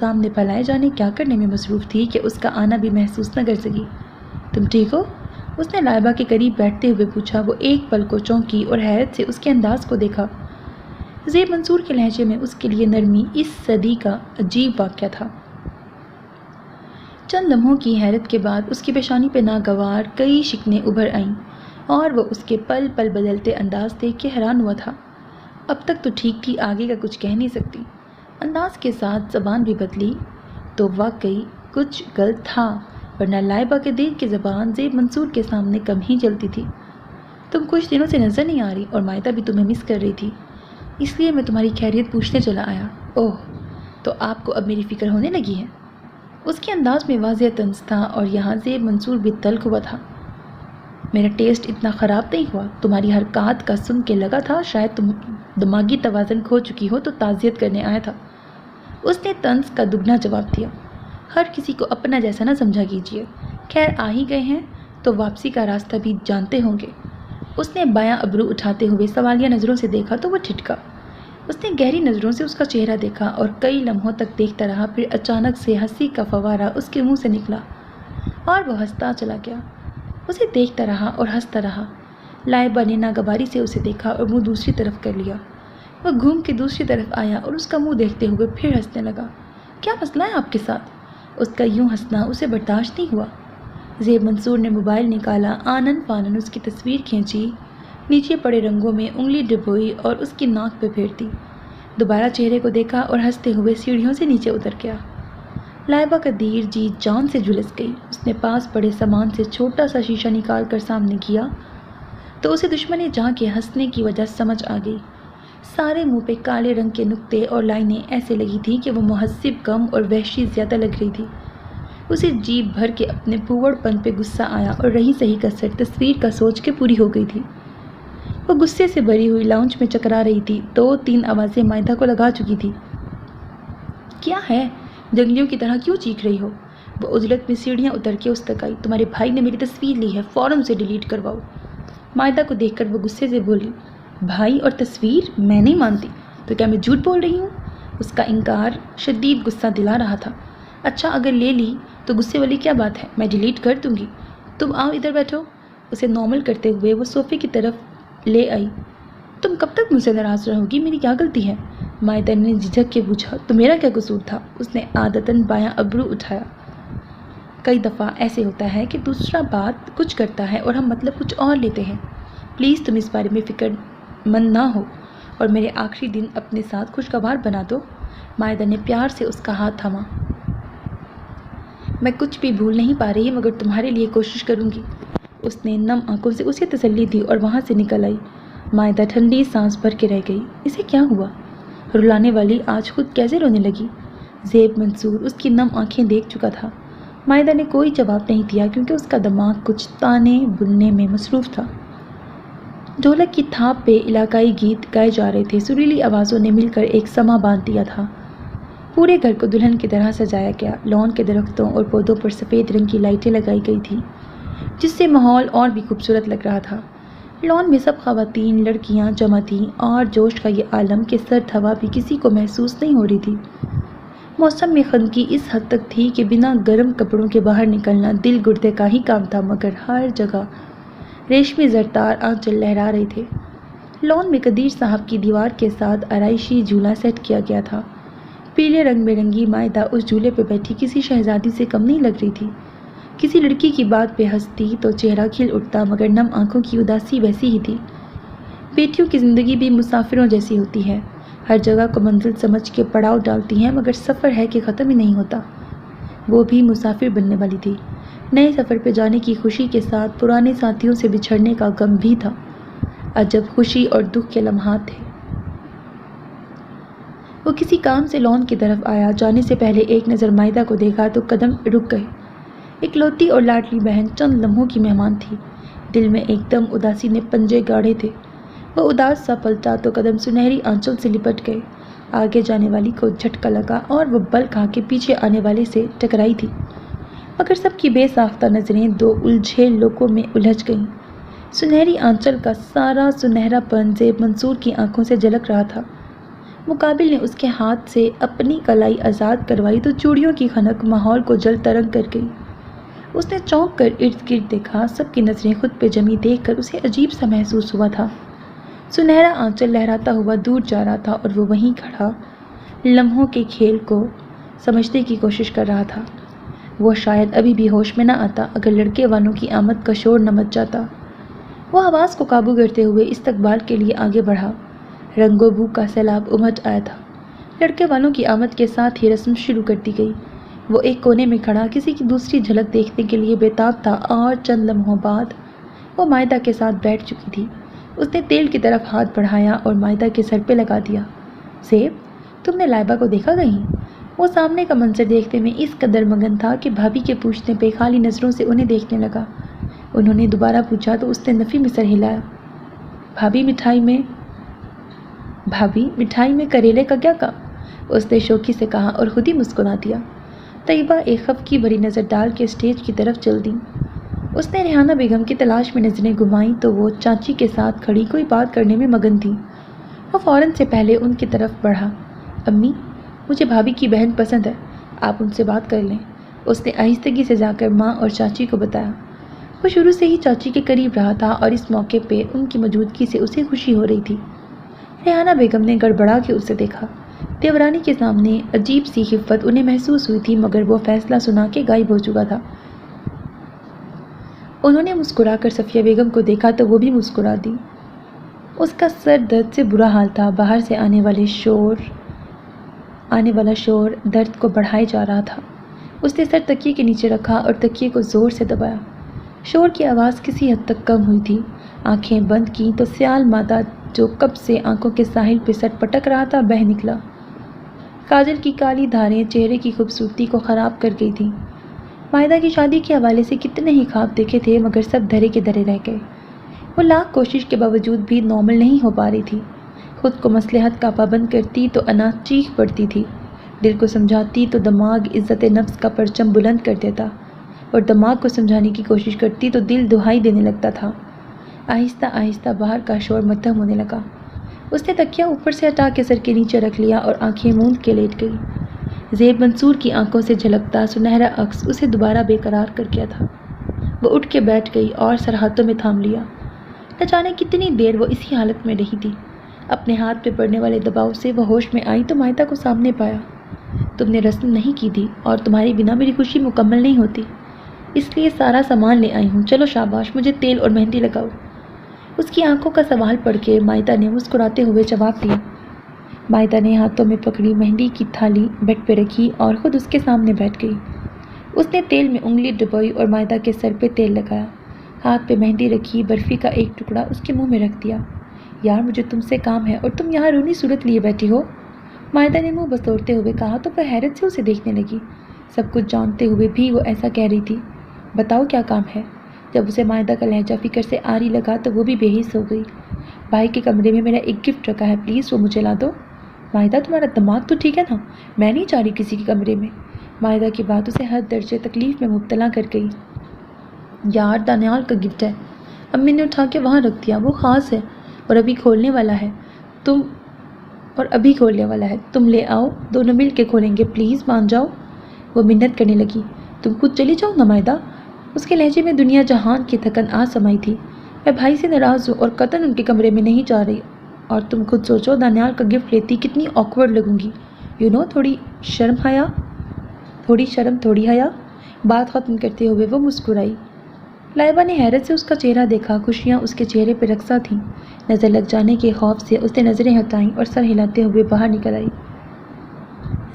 سامنے پھیلائے جانے کیا کرنے میں مصروف تھی کہ اس کا آنا بھی محسوس نہ کر سکی۔ تم ٹھیک ہو؟ اس نے لائبہ کے قریب بیٹھتے ہوئے پوچھا۔ وہ ایک پل کو چونکی اور حیرت سے اس کے انداز کو دیکھا۔ زیب منصور کے لہجے میں اس کے لیے نرمی اس صدی کا عجیب واقعہ تھا۔ چند لمحوں کی حیرت کے بعد اس کی پیشانی پہ ناگوار کئی شکنیں ابھر آئیں اور وہ اس کے پل پل بدلتے انداز دیکھ کے حیران ہوا تھا۔ اب تک تو ٹھیک تھی، آگے کا کچھ کہہ نہیں سکتی۔ انداز کے ساتھ زبان بھی بدلی تو واقعی کچھ غلط تھا، ورنہ لائبہ کے دل کی زبان زیب منصور کے سامنے کم ہی چلتی تھی۔ تم کچھ دنوں سے نظر نہیں آ رہی اور مائدہ بھی تمہیں مس کر رہی تھی، اس لیے میں تمہاری خیریت پوچھنے چلا آیا۔ اوہ، تو آپ کو اب میری فکر ہونے لگی ہے؟ اس کے انداز میں واضح طنز تھا اور یہاں زیب منصور بھی تلخ ہوا تھا۔ میرا ٹیسٹ اتنا خراب نہیں ہوا، تمہاری حرکات کا سن کے لگا تھا شاید تم دماغی توازن کھو چکی ہو تو تعزیت کرنے آیا تھا۔ اس نے طنز کا دگنا جواب دیا۔ ہر کسی کو اپنا جیسا نہ سمجھا کیجیے، خیر آ ہی گئے ہیں تو واپسی کا راستہ بھی جانتے ہوں گے۔ اس نے بایاں ابرو اٹھاتے ہوئے سوالیہ نظروں سے دیکھا تو وہ ٹھٹکا۔ اس نے گہری نظروں سے اس کا چہرہ دیکھا اور کئی لمحوں تک دیکھتا رہا، پھر اچانک سے ہنسی کا فوارہ اس کے منہ سے نکلا اور وہ ہنستا چلا گیا۔ اسے دیکھتا رہا اور ہنستا رہا۔ لائبہ نے ناگواری سے اسے دیکھا اور منہ دوسری طرف کر لیا۔ وہ گھوم کے دوسری طرف آیا اور اس کا منہ دیکھتے ہوئے پھر ہنسنے لگا۔ کیا مسئلہ ہے آپ کے ساتھ؟ اس کا یوں ہنسنا اسے برداشت نہیں ہوا۔ زیب منصور نے موبائل نکالا، آنن فانن اس کی تصویر کھینچی، نیچے پڑے رنگوں میں انگلی ڈبوئی اور اس کی ناک پہ پھیرتی، دوبارہ چہرے کو دیکھا اور ہنستے ہوئے سیڑھیوں سے نیچے اتر گیا۔ لائبہ کا دیر جی جان سے جھلس گئی۔ اس نے پاس پڑے سامان سے چھوٹا سا شیشہ نکال کر سامنے کیا تو اسے دشمن جاں کے ہنسنے کی وجہ سمجھ آ گئی۔ سارے منہ پہ کالے رنگ کے نقطے اور لائنیں ایسے لگی تھیں کہ وہ مہذب کم اور وحشی زیادہ لگ رہی تھی۔ اسے جیب بھر کے اپنے پھوڑ پن پہ غصہ آیا اور رہی صحیح کسر تصویر کا سوچ کے پوری ہو گئی تھی۔ وہ غصے سے بھری ہوئی لاؤنج میں چکرا رہی تھی، 2-3 آوازیں مائدہ کو لگا چکی تھی۔ کیا ہے؟ جنگلیوں کی طرح کیوں چیخ رہی ہو؟ وہ عجلت میں سیڑھیاں اتر کے اس تک آئی۔ تمہارے بھائی نے میری تصویر لی ہے، فوراً اسے ڈیلیٹ کرواؤ۔ مائدہ کو دیکھ کر وہ غصے سے بولی، بھائی اور تصویر؟ میں نہیں مانتی، تو کیا میں جھوٹ بول رہی ہوں؟ اس کا انکار شدید غصہ دلا رہا تھا۔ اچھا اگر لے لی تو غصے والی کیا بات ہے، میں ڈیلیٹ کر دوں گی۔ تم آؤ ادھر بیٹھو۔ اسے نارمل کرتے ہوئے وہ صوفے کی طرف لے آئی۔ تم کب تک مجھ سے ناراض رہو گی؟ میری کیا غلطی ہے؟ مائدہ نے جھجک کے پوچھا۔ تو میرا کیا قصور تھا؟ اس نے عادتاً بایاں ابرو اٹھایا۔ کئی دفعہ ایسے ہوتا ہے کہ دوسرا بات کچھ کرتا ہے اور ہم مطلب کچھ اور لیتے ہیں۔ پلیز تم اس بارے میں فکر مند نہ ہو اور میرے آخری دن اپنے ساتھ خوشگوار بنا دو۔ مائدہ نے پیار سے اس کا ہاتھ تھاما۔ میں کچھ بھی بھول نہیں پا رہی مگر تمہارے لیے کوشش کروں گی۔ اس نے نم آنکھوں سے اسے تسلی دی اور وہاں سے نکل آئی۔ مائدہ ٹھنڈی سانس بھر کے رہ گئی۔ اسے کیا ہوا؟ رلانے والی آج خود کیسے رونے لگی؟ زیب منصور اس کی نم آنکھیں دیکھ چکا تھا۔ مائدہ نے کوئی جواب نہیں دیا کیونکہ اس کا دماغ کچھ تانے بننے میں مصروف تھا۔ ڈھولک کی تھاپ پہ علاقائی گیت گائے جا رہے تھے، سریلی آوازوں نے مل کر ایک سما باندھ دیا تھا۔ پورے گھر کو دلہن کی طرح سجایا گیا۔ لان کے درختوں اور پودوں پر سفید رنگ کی لائٹیں لگائی گئی تھیں جس سے ماحول اور بھی خوبصورت لگ رہا تھا۔ لان میں سب خواتین لڑکیاں جمع تھیں اور جوش کا یہ عالم کہ سرد ہوا بھی کسی کو محسوس نہیں ہو رہی تھی۔ موسم میں خنکی اس حد تک تھی کہ بنا گرم کپڑوں کے باہر نکلنا دل گردے کا ہی کام تھا، مگر ہر جگہ ریشمی زرتار آنچل لہرا رہے تھے۔ لان میں قدیر صاحب کی دیوار کے ساتھ آرائشی جھولا سیٹ کیا گیا تھا۔ پیلے رنگ میں رنگی مائدہ اس جھولے پہ بیٹھی کسی شہزادی سے کم نہیں لگ رہی تھی۔ کسی لڑکی کی بات پہ ہنستی تو چہرہ کھل اٹھتا مگر نم آنکھوں کی اداسی ویسی ہی تھی۔ بیٹیوں کی زندگی بھی مسافروں جیسی ہوتی ہے، ہر جگہ کو منزل سمجھ کے پڑاؤ ڈالتی ہیں مگر سفر ہے کہ ختم ہی نہیں ہوتا۔ وہ بھی مسافر بننے والی تھی۔ نئے سفر پہ جانے کی خوشی کے ساتھ پرانے ساتھیوں سے بچھڑنے کا غم بھی تھا۔ عجب خوشی اور دکھ کے لمحات تھے۔ وہ کسی کام سے لان کی طرف آیا، جانے سے پہلے ایک نظر مائدہ کو دیکھا تو قدم رک گئے۔ اکلوتی اور لاڈلی بہن چند لمحوں کی مہمان تھی۔ دل میں ایک دم اداسی نے پنجے گاڑے تھے۔ وہ اداس سا پلٹا تو قدم سنہری آنچل سے لپٹ گئے۔ آگے جانے والی کو جھٹکا لگا اور وہ بل کھا کے پیچھے آنے والے سے ٹکرائی تھی، مگر سب کی بے ساختہ نظریں دو الجھے لوگوں میں الجھ گئیں۔ سنہری آنچل کا سارا سنہرا پن زیب منصور کی آنکھوں سے جھلک رہا تھا۔ مقابل نے اس کے ہاتھ سے اپنی کلائی آزاد کروائی تو چوڑیوں کی خنک ماحول کو جل ترنگ کر گئی۔ اس نے چونک کر ارد گرد دیکھا، سب کی نظریں خود پہ جمی دیکھ کر اسے عجیب سا محسوس ہوا تھا۔ سنہرا آنچل لہراتا ہوا دور جا رہا تھا اور وہ وہیں کھڑا لمحوں کے کھیل کو سمجھنے کی کوشش کر رہا تھا۔ وہ شاید ابھی بھی ہوش میں نہ آتا اگر لڑکے والوں کی آمد کا شور نہ مچ جاتا۔ وہ آواز کو قابو کرتے ہوئے استقبال کے لیے آگے بڑھا۔ رنگ و بو کا سیلاب امٹ آیا تھا۔ لڑکے والوں کی آمد کے ساتھ ہی رسم شروع کر دی گئی۔ وہ ایک کونے میں کھڑا کسی کی دوسری جھلک دیکھنے کے لیے بےتاب تھا اور چند لمحوں بعد وہ مائدہ کے ساتھ بیٹھ چکی تھی۔ اس نے تیل کی طرف ہاتھ بڑھایا اور مائدہ کے سر پہ لگا دیا۔ زیب، تم نے لائبہ کو دیکھا کہیں؟ وہ سامنے کا منظر دیکھتے میں اس قدر مگن تھا کہ بھابھی کے پوچھنے پہ خالی نظروں سے انہیں دیکھنے لگا۔ انہوں نے دوبارہ پوچھا تو اس نے نفی میں سر ہلایا۔ بھابھی مٹھائی میں کریلے کا کیا کام؟ اس نے شوقی سے کہا اور خود ہی مسکرا دیا۔ طیبہ ایک خفقی بھری نظر ڈال کے اسٹیج کی طرف چل دیں۔ اس نے ریحانہ بیگم کی تلاش میں نظریں گھمائیں تو وہ چاچی کے ساتھ کھڑی کوئی بات کرنے میں مگن تھی۔ وہ فوراً سے پہلے ان کی طرف بڑھا۔ امی، مجھے بھابھی کی بہن پسند ہے، آپ ان سے بات کر لیں۔ اس نے آہستگی سے جا کر ماں اور چاچی کو بتایا۔ وہ شروع سے ہی چاچی کے قریب رہا تھا اور اس موقع پہ ان کی موجودگی سے اسے خوشی ہو رہی تھی۔ ریحانہ بیگم نے گڑبڑا کے اسے دیکھا۔ دیورانی کے سامنے عجیب سی خفت انہیں محسوس ہوئی تھی مگر وہ فیصلہ سنا کے غائب ہو چکا تھا۔ انہوں نے مسکرا کر صفیہ بیگم کو دیکھا تو وہ بھی مسکرا دی۔ اس کا سر درد سے برا حال تھا۔ باہر سے آنے والا شور درد کو بڑھائے جا رہا تھا۔ اس نے سر تکیے کے نیچے رکھا اور تکیے کو زور سے دبایا۔ شور کی آواز کسی حد تک کم ہوئی تھی۔ آنکھیں بند کی تو سیال مادہ جو کب سے آنکھوں کے ساحل پہ سر پٹک رہا تھا بہہ نکلا۔ کاجل کی کالی دھاریں چہرے کی خوبصورتی کو خراب کر گئی تھیں۔ مائدہ کی شادی کے حوالے سے کتنے ہی خواب دیکھے تھے مگر سب دھرے کے دھرے رہ گئے۔ وہ لاکھ کوشش کے باوجود بھی نارمل نہیں ہو پا رہی تھی۔ خود کو مصلحت کا پابند کرتی تو انا چیخ پڑتی تھی، دل کو سمجھاتی تو دماغ عزت نفس کا پرچم بلند کر دیتا، اور دماغ کو سمجھانے کی کوشش کرتی تو دل دہائی دینے لگتا تھا۔ آہستہ آہستہ باہر کا شور مدھم ہونے لگا۔ اس نے تکیہ اوپر سے ہٹا کے سر کے نیچے رکھ لیا اور آنکھیں موند کے لیٹ گئی۔ زیب منصور کی آنکھوں سے جھلکتا سنہرا عکس اسے دوبارہ بے قرار کر گیا تھا۔ وہ اٹھ کے بیٹھ گئی اور سر ہاتھوں میں تھام لیا۔ نہ جانے کتنی دیر وہ اسی حالت میں رہی تھی۔ اپنے ہاتھ پہ پڑنے والے دباؤ سے وہ ہوش میں آئی تو مائدہ کو سامنے پایا۔ تم نے رسم نہیں کی تھی اور تمہارے بنا میری خوشی مکمل نہیں ہوتی، اس لیے سارا سامان لے آئی ہوں، چلو شاباش، مجھے تیل اور مہندی لگاؤ۔ اس کی آنکھوں کا سوال پڑھ کے مائدہ نے مسکراتے ہوئے جواب دیا۔ مائدہ نے ہاتھوں میں پکڑی مہندی کی تھالی بیڈ پہ رکھی اور خود اس کے سامنے بیٹھ گئی۔ اس نے تیل میں انگلی ڈبوئی اور مائدہ کے سر پہ تیل لگایا، ہاتھ پہ مہندی رکھی، برفی کا ایک ٹکڑا اس کے منہ میں رکھ دیا۔ یار، مجھے تم سے کام ہے اور تم یہاں رونی صورت لیے بیٹھی ہو، مائدہ نے منہ بسوڑتے ہوئے کہا تو وہ حیرت سے اسے دیکھنے لگی۔ سب کچھ جانتے ہوئے بھی وہ ایسا کہہ رہی تھی۔ بتاؤ کیا کام ہے؟ جب اسے مائدہ کا لہجہ فکر سے آری لگا تو وہ بھی بے حس ہو گئی۔ بھائی کے کمرے میں میرا ایک گفٹ رکھا ہے، پلیز وہ مجھے لا دو۔ مائدہ، تمہارا دماغ تو ٹھیک ہے نا؟ میں نہیں چاہ رہی کسی کے کمرے میں۔ مائدہ کی بات اسے حد درجے تکلیف میں مبتلا کر گئی۔ یار، دانیال کا گفٹ ہے، امی نے اٹھا کے وہاں رکھ دیا، وہ خاص ہے اور ابھی کھولنے والا ہے، تم لے آؤ، دونوں مل کے کھولیں گے، پلیز مان جاؤ۔ وہ منت کرنے لگی۔ تم خود چلی جاؤ نا مائدہ۔ اس کے لہجے میں دنیا جہان کی تھکن آ سمائی تھی۔ میں بھائی سے ناراض ہوں اور قطعاً ان کے کمرے میں نہیں جا رہی، اور تم خود سوچو دانیال کا گفٹ لیتی کتنی آکورڈ لگوں گی، تھوڑی شرم تھوڑی حیا۔ بات ختم کرتے ہوئے وہ مسکرائی۔ لائبہ نے حیرت سے اس کا چہرہ دیکھا، خوشیاں اس کے چہرے پہ رقصہ تھیں۔ نظر لگ جانے کے خوف سے اس نے نظریں ہٹائیں اور سر ہلاتے ہوئے باہر نکل آئی۔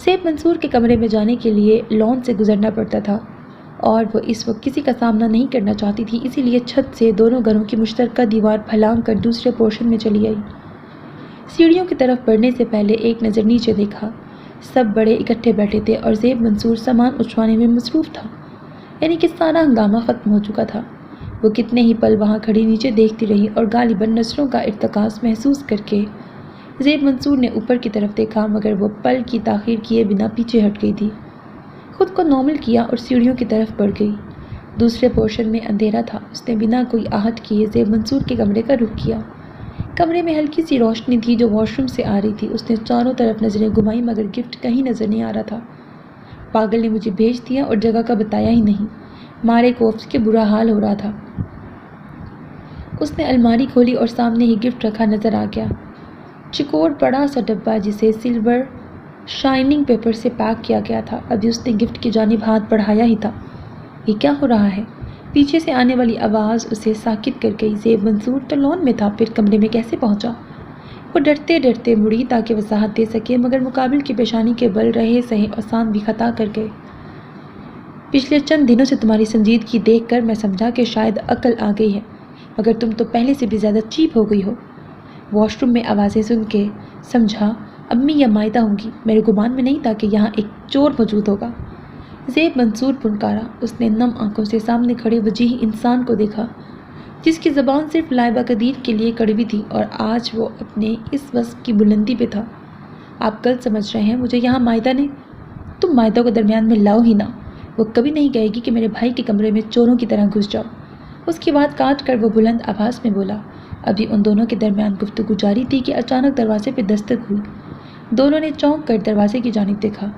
زیب منصور کے کمرے میں جانے کے لیے لان سے گزرنا پڑتا تھا اور وہ اس وقت کسی کا سامنا نہیں کرنا چاہتی تھی، اسی لیے چھت سے دونوں گھروں کی مشترکہ دیوار پھلانگ کر دوسرے پورشن میں چلی آئی۔ سیڑھیوں کی طرف بڑھنے سے پہلے ایک نظر نیچے دیکھا۔ سب بڑے اکٹھے بیٹھے تھے اور زیب منصور سامان اٹھوانے میں مصروف تھا، یعنی کہ سارا ہنگامہ ختم ہو چکا تھا۔ وہ کتنے ہی پل وہاں کھڑی نیچے دیکھتی رہی اور غالباً نظروں کا ارتکاز محسوس کر کے زیب منصور نے اوپر کی طرف دیکھا، مگر وہ پل کی تاخیر کیے بنا پیچھے ہٹ گئی تھی۔ خود کو نارمل کیا اور سیڑھیوں کی طرف بڑھ گئی۔ دوسرے پورشن میں اندھیرا تھا۔ اس نے بنا کوئی آہٹ کیے زیب منصور کے کمرے کا رخ کیا۔ کمرے میں ہلکی سی روشنی تھی جو واش روم سے آ رہی تھی۔ اس نے چاروں طرف نظریں گھمائی مگر گفٹ کہیں نظر نہیں آ رہا تھا۔ پاگل نے مجھے بھیج دیا اور جگہ کا بتایا ہی نہیں۔ مارے کوفس کے برا حال ہو رہا تھا۔ اس نے الماری کھولی اور سامنے ہی گفٹ رکھا نظر آ گیا۔ چکور بڑا سا ڈبہ جسے سلور شائننگ پیپر سے پیک کیا گیا تھا۔ ابھی اس نے گفٹ کی جانب ہاتھ بڑھایا ہی تھا۔ یہ کیا ہو رہا ہے؟ پیچھے سے آنے والی آواز اسے ساکت کر گئی۔ زیب منصور تو لان میں تھا، پھر کمرے میں کیسے پہنچا؟ وہ ڈرتے ڈرتے مڑی تاکہ وضاحت دے سکے مگر مقابل کی پیشانی کے بل رہے سہے آسان بھی خطا کر گئے۔ پچھلے چند دنوں سے تمہاری سنجیدگی دیکھ کر میں سمجھا کہ شاید عقل آ گئی ہے، مگر تم تو پہلے سے بھی زیادہ چیپ ہو گئی ہو۔ واش روم میں آوازیں سن کے سمجھا امی یا مائدہ ہوں گی۔ میرے گمان میں نہیں تھا کہ یہاں ایک چور موجود ہوگا۔ زیب منصور پنکارا۔ اس نے نم آنکھوں سے سامنے کھڑے وجیح انسان کو دیکھا جس کی زبان صرف لائبہ قدیر کے لیے کڑوی تھی اور آج وہ اپنے اس وصف کی بلندی پہ تھا۔ آپ غلط سمجھ رہے ہیں، مجھے یہاں مائدہ نے… تم مائدہ کو درمیان میں لاؤ ہی نہ، وہ کبھی نہیں کہے گی کہ میرے بھائی کے کمرے میں چوروں کی طرح گھس جاؤ۔ اس کی بات کاٹ کر وہ بلند آواز میں بولا۔ ابھی ان دونوں کے درمیان گفتگو جاری تھی کہ اچانک دروازے پہ دستک ہوئی۔ دونوں نے چونک کر دروازے کی جانب دیکھا۔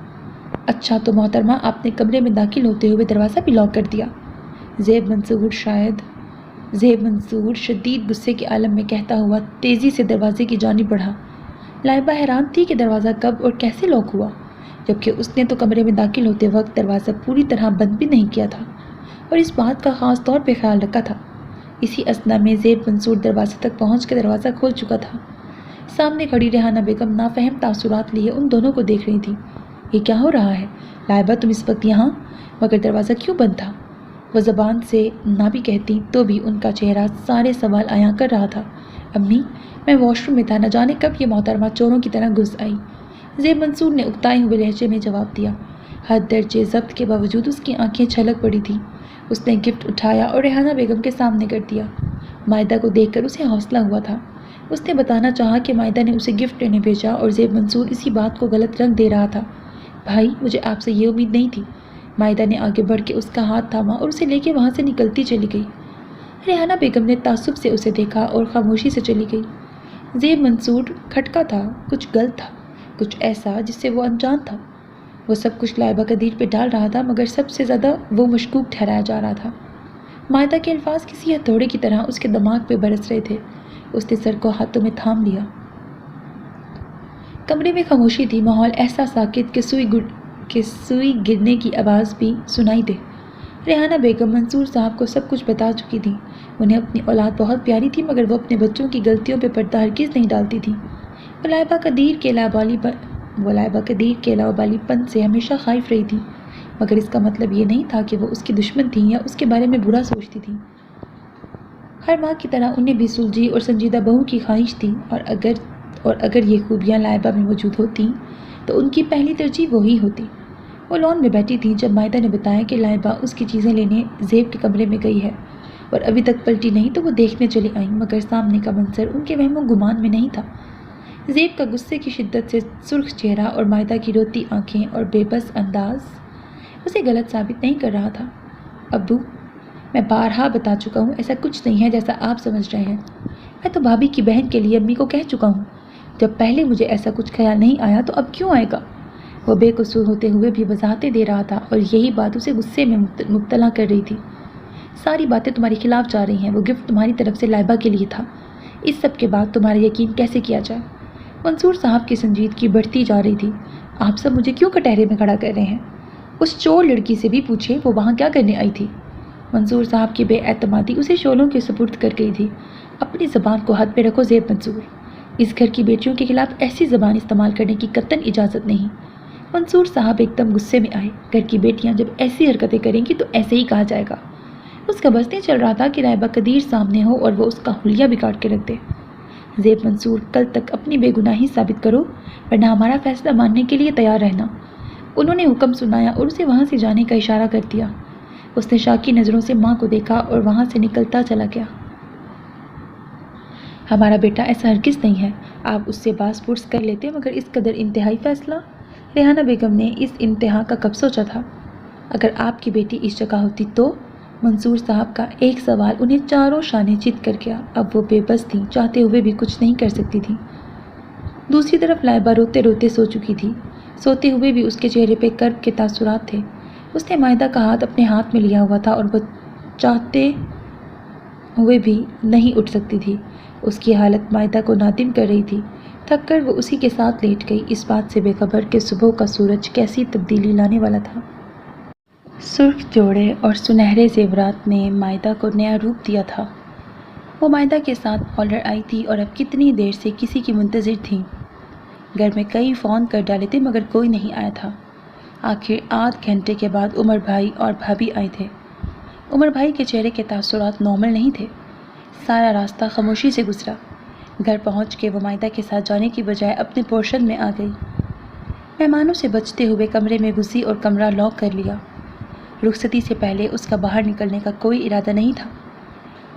اچھا تو محترمہ، آپ نے کمرے میں داخل ہوتے ہوئے دروازہ بھی لاک کر دیا؟ زیب منصور شدید غصے کے عالم میں کہتا ہوا تیزی سے دروازے کی جانب بڑھا۔ لائبہ حیران تھی کہ دروازہ کب اور کیسے لاک ہوا، جبکہ اس نے تو کمرے میں داخل ہوتے وقت دروازہ پوری طرح بند بھی نہیں کیا تھا اور اس بات کا خاص طور پہ خیال رکھا تھا۔ اسی اثنا میں زیب منصور دروازے تک پہنچ کر دروازہ کھول چکا تھا۔ سامنے کھڑی ریحانہ بیگم نافہم تاثرات لیے ان دونوں کو دیکھ رہی تھی۔ یہ کیا ہو رہا ہے؟ لائبہ تم اس وقت یہاں، مگر دروازہ کیوں بند تھا؟ وہ زبان سے نہ بھی کہتی تو بھی ان کا چہرہ سارے سوال عیاں کر رہا تھا۔ امی، میں واش روم میں تھا، نہ جانے کب یہ محترمہ چوروں کی طرح گھس آئی۔ زیب منصور نے اکتائے ہوئے لہجے میں جواب دیا۔ حد درجے ضبط کے باوجود اس کی آنکھیں چھلک پڑی تھیں۔ اس نے گفٹ اٹھایا اور ریحانہ بیگم کے سامنے کر دیا۔ مائدہ کو دیکھ کر اسے حوصلہ ہوا تھا۔ اس نے بتانا چاہا کہ مائدہ نے اسے گفٹ لینے بھیجا اور زیب منصور اسی بات کو غلط رنگ دے رہا تھا۔ بھائی، مجھے آپ سے یہ امید نہیں تھی۔ مائدہ نے آگے بڑھ کے اس کا ہاتھ تھاما اور اسے لے کے وہاں سے نکلتی چلی گئی۔ ریحانہ بیگم نے تعصب سے اسے دیکھا اور خاموشی سے چلی گئی۔ زیب منصور کھٹکا تھا، کچھ غلط تھا، کچھ ایسا جس سے وہ انجان تھا۔ وہ سب کچھ لائبہ قدیر پہ ڈال رہا تھا مگر سب سے زیادہ وہ مشکوک ٹھہرایا جا رہا تھا۔ مائدہ کے الفاظ کسی ہتھوڑے کی طرح اس کے دماغ پہ برس رہے تھے۔ اس نے سر کو ہاتھوں میں تھام لیا۔ کمرے میں خاموشی تھی، ماحول ایسا ساکت کہ سوئی گرنے کی آواز بھی سنائی دے۔ ریحانہ بیگم منصور صاحب کو سب کچھ بتا چکی تھی۔ انہیں اپنی اولاد بہت پیاری تھی مگر وہ اپنے بچوں کی غلطیوں پہ پردہ ہرگز نہیں ڈالتی تھی۔ وہ لائبہ قدیر کے لاوبالی پن سے ہمیشہ خائف رہی تھی، مگر اس کا مطلب یہ نہیں تھا کہ وہ اس کی دشمن تھیں یا اس کے بارے میں برا سوچتی تھیں۔ ہر ماں کی طرح انہیں بھی سلجھی اور سنجیدہ بہو کی خواہش تھی اور اگر یہ خوبیاں لائبہ میں موجود ہوتیں تو ان کی پہلی ترجیح وہی ہوتی۔ وہ لان میں بیٹھی تھی جب مائدہ نے بتایا کہ لائبہ اس کی چیزیں لینے زیب کے کمرے میں گئی ہے اور ابھی تک پلٹی نہیں تو وہ دیکھنے چلی آئیں، مگر سامنے کا منظر ان کے وہم و گمان میں نہیں تھا۔ زیب کا غصے کی شدت سے سرخ چہرہ اور مائدہ کی روتی آنکھیں اور بے بس انداز اسے غلط ثابت نہیں کر رہا تھا۔ ابو، میں بارہا بتا چکا ہوں، ایسا کچھ نہیں ہے جیسا آپ سمجھ رہے ہیں۔ میں تو بھابھی کی بہن کے لیے امی کو کہہ چکا ہوں۔ جب پہلے مجھے ایسا کچھ خیال نہیں آیا تو اب کیوں آئے گا؟ وہ بے قصور ہوتے ہوئے بھی وضاحتیں دے رہا تھا اور یہی بات اسے غصے میں مبتلا کر رہی تھی۔ ساری باتیں تمہارے خلاف جا رہی ہیں۔ وہ گفٹ تمہاری طرف سے لائبہ کے لیے تھا۔ اس سب کے بعد تمہارا یقین کیسے کیا جائے؟ منصور صاحب کی سنجیدگی بڑھتی جا رہی تھی۔ آپ سب مجھے کیوں کٹہرے میں کھڑا کر رہے ہیں؟ اس چور لڑکی سے بھی پوچھیں وہ وہاں کیا کرنے آئی تھی۔ منصور صاحب کی بے اعتمادی اسے شعلوں کے سپرد کر گئی تھی۔ اپنی زبان کو حد پہ رکھو زیب منصور، اس گھر کی بیٹیوں کے خلاف ایسی زبان استعمال کرنے کی قطعاً اجازت نہیں۔ منصور صاحب ایک دم غصے میں آئے۔ گھر کی بیٹیاں جب ایسی حرکتیں کریں گی تو ایسے ہی کہا جائے گا۔ اس کا بس نہیں چل رہا تھا کہ لائبہ قدیر سامنے ہو اور وہ اس کا حلیہ بگاڑ کے رکھ دے۔ زیب منصور، کل تک اپنی بے گناہی ثابت کرو ورنہ ہمارا فیصلہ ماننے کے لیے تیار رہنا۔ انہوں نے حکم سنایا اور اسے وہاں سے جانے کا اشارہ کر دیا۔ اس نے شاکی نظروں سے ماں کو دیکھا اور وہاں سے نکلتا چلا گیا۔ ہمارا بیٹا ایسا ہرگز نہیں ہے، آپ اس سے باز پرس کر لیتے، مگر اس قدر انتہائی فیصلہ؟ ریحانہ بیگم نے اس انتہا کا کب سوچا تھا؟ اگر آپ کی بیٹی اس جگہ ہوتی تو منصور صاحب کا ایک سوال انہیں چاروں شانے چت کر گیا۔ اب وہ بے بس تھیں، چاہتے ہوئے بھی کچھ نہیں کر سکتی تھیں۔ دوسری طرف لائبہ روتے روتے سو چکی تھی۔ سوتے ہوئے بھی اس کے چہرے پہ کرب کے تاثرات تھے۔ اس نے مائدہ کا ہاتھ اپنے ہاتھ میں لیا ہوا تھا اور وہ چاہتے ہوئے بھی نہیں اٹھ سکتی تھی۔ اس کی حالت مائدہ کو نادم کر رہی تھی۔ تھک کر وہ اسی کے ساتھ لیٹ گئی، اس بات سے بے خبر کہ صبح کا سورج کیسی تبدیلی لانے والا تھا۔ سرخ جوڑے اور سنہرے زیورات نے مائدہ کو نیا روپ دیا تھا۔ وہ مائدہ کے ساتھ پارلر آئی تھی اور اب کتنی دیر سے کسی کی منتظر تھیں۔ گھر میں کئی فون کر ڈالے تھے مگر کوئی نہیں آیا تھا۔ آخر آدھ گھنٹے کے بعد عمر بھائی اور بھابھی آئے تھے۔ عمر بھائی کے چہرے کے تاثرات نارمل نہیں تھے۔ سارا راستہ خاموشی سے گزرا۔ گھر پہنچ کے وہ مائدہ کے ساتھ جانے کی بجائے اپنے پورشن میں آ گئی۔ مہمانوں سے بچتے ہوئے کمرے میں گھسی اور کمرہ لاک کر لیا۔ رخصتی سے پہلے اس کا باہر نکلنے کا کوئی ارادہ نہیں تھا۔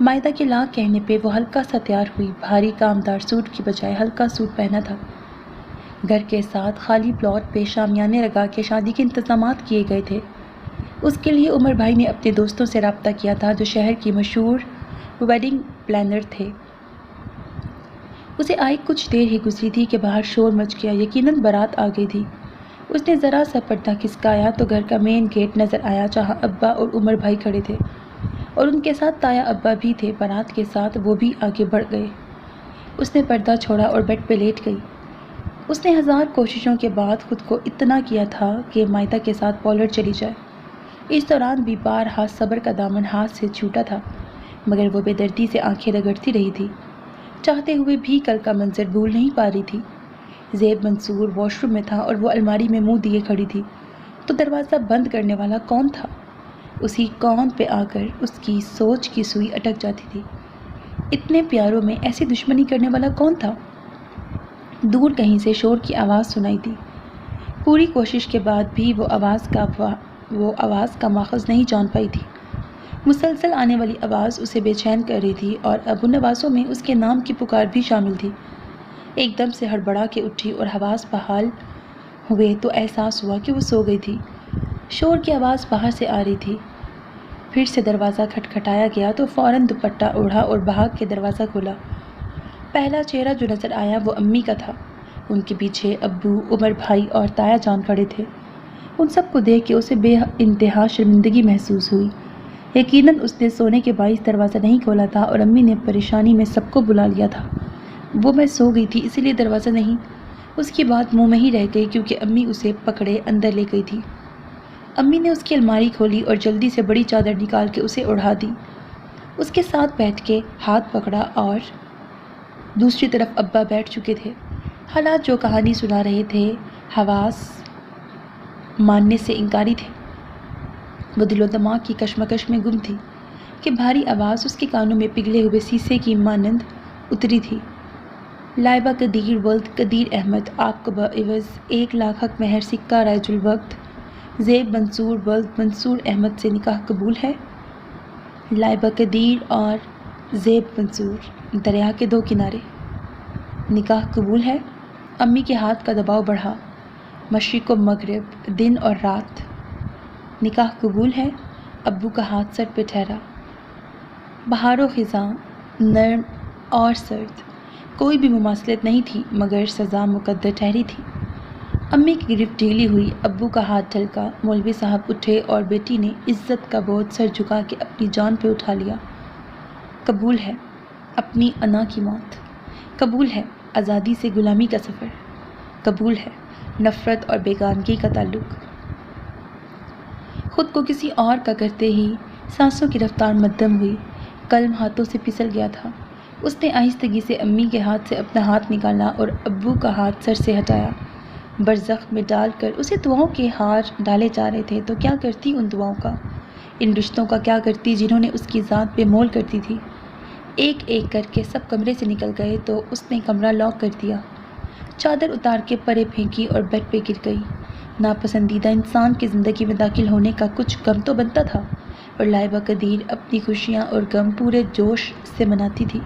مائدہ کے لا کہنے پہ وہ ہلکا سا تیار ہوئی، بھاری کامدار سوٹ کی بجائے ہلکا سوٹ پہنا تھا۔ گھر کے ساتھ خالی پلاٹ پہ شامیانے لگا کے شادی کے انتظامات کیے گئے تھے۔ اس کے لیے عمر بھائی نے اپنے دوستوں سے رابطہ کیا تھا جو شہر کی مشہور ویڈنگ پلانر تھے۔ اسے آئے کچھ دیر ہی گزری تھی کہ باہر شور مچ گیا، یقیناً بارات آ گئی تھی۔ اس نے ذرا سا پردہ کھسکایا تو گھر کا مین گیٹ نظر آیا جہاں ابا اور عمر بھائی کھڑے تھے اور ان کے ساتھ تایا ابا بھی تھے۔ بارات کے ساتھ وہ بھی آگے بڑھ گئے۔ اس نے پردہ چھوڑا اور بیڈ پہ لیٹ گئی۔ اس نے ہزار کوششوں کے بعد خود کو اتنا کیا تھا کہ مائدہ کے ساتھ پارلر چلی جائے۔ اس دوران بھی بارہا صبر کا دامن ہاتھ سے چھوٹا تھا مگر وہ بے دردی سے آنکھیں رگڑتی رہی تھی۔ چاہتے ہوئے بھی کل کا منظر بھول نہیں پا رہی تھی۔ زیب منصور واش روم میں تھا اور وہ الماری میں منہ دیے کھڑی تھی تو دروازہ بند کرنے والا کون تھا؟ اسی کون پہ آ کر اس کی سوچ کی سوئی اٹک جاتی تھی۔ اتنے پیاروں میں ایسی دشمنی کرنے والا کون تھا؟ دور کہیں سے شور کی آواز سنائی دی۔ پوری کوشش کے بعد بھی وہ آواز کا ماخذ نہیں جان پائی تھی۔ مسلسل آنے والی آواز اسے بے چین کر رہی تھی اور اب ان آوازوں میں اس کے نام کی پکار بھی شامل تھی۔ ایک دم سے ہڑبڑا کے اٹھی اور حواس بحال ہوئے تو احساس ہوا کہ وہ سو گئی تھی۔ شور کی آواز باہر سے آ رہی تھی۔ پھر سے دروازہ کھٹکھٹایا گیا تو فوراً دوپٹہ اوڑھا اور بھاگ کے دروازہ کھولا۔ پہلا چہرہ جو نظر آیا وہ امی کا تھا۔ ان کے پیچھے ابو، عمر بھائی اور تایا جان کھڑے تھے۔ ان سب کو دیکھ کے اسے بے انتہا شرمندگی محسوس ہوئی۔ یقیناً اس نے سونے کے باعث دروازہ نہیں کھولا تھا اور امی نے پریشانی میں سب کو بلا لیا تھا۔ وہ میں سو گئی تھی اسی لیے دروازہ نہیں۔ اس کی بات منہ میں ہی رہ گئی کیونکہ امی اسے پکڑے اندر لے گئی تھی۔ امی نے اس کی الماری کھولی اور جلدی سے بڑی چادر نکال کے اسے اڑھا دی۔ اس کے ساتھ بیٹھ کے ہاتھ پکڑا اور دوسری طرف ابا بیٹھ چکے تھے۔ حالات جو کہانی سنا رہے تھے حواس ماننے سے انکاری تھے۔ وہ دل و دماغ کی کشمکش میں گم تھی کہ بھاری آواز اس کے کانوں میں پگھلے ہوئے سیسے کی مانند اتری تھی۔ لائبہ قدیر ولد قدیر احمد، آپ کو بعوض 1,00,000 حق مہر سکہ رائج الوقت زیب منصور ولد منصور احمد سے نکاح قبول ہے؟ لائبہ قدیر اور زیب منصور، دریا کے دو کنارے۔ نکاح قبول ہے؟ امی کے ہاتھ کا دباؤ بڑھا۔ مشرق و مغرب، دن اور رات۔ نکاح قبول ہے؟ ابو کا ہاتھ سر پہ ٹھہرا۔ بہار و خزاں، نرم اور سرد، کوئی بھی مماثلت نہیں تھی مگر سزا مقدر ٹھہری تھی۔ امی کی گرفت ڈھیلی ہوئی، ابو کا ہاتھ ڈھلکا، مولوی صاحب اٹھے اور بیٹی نے عزت کا بوجھ سر جھکا کے اپنی جان پہ اٹھا لیا۔ قبول ہے اپنی انا کی موت، قبول ہے آزادی سے غلامی کا سفر، قبول ہے نفرت اور بیگانگی کا تعلق۔ خود کو کسی اور کا کرتے ہی سانسوں کی رفتار مدھم ہوئی، قلم ہاتھوں سے پھسل گیا تھا۔ اس نے آہستگی سے امی کے ہاتھ سے اپنا ہاتھ نکالا اور ابو کا ہاتھ سر سے ہٹایا۔ برزخ میں ڈال کر اسے دعاؤں کے ہار ڈالے جا رہے تھے تو کیا کرتی ان دعاؤں کا، ان رشتوں کا کیا کرتی جنہوں نے اس کی ذات بے مول کر دی تھی۔ ایک ایک کر کے سب کمرے سے نکل گئے تو اس نے کمرہ لاک کر دیا، چادر اتار کے پرے پھینکی اور بیڈ پہ گر گئی۔ ناپسندیدہ انسان کی زندگی میں داخل ہونے کا کچھ غم تو بنتا تھا اور لائبہ قدیر اپنی خوشیاں اور غم پورے جوش سے مناتی تھی۔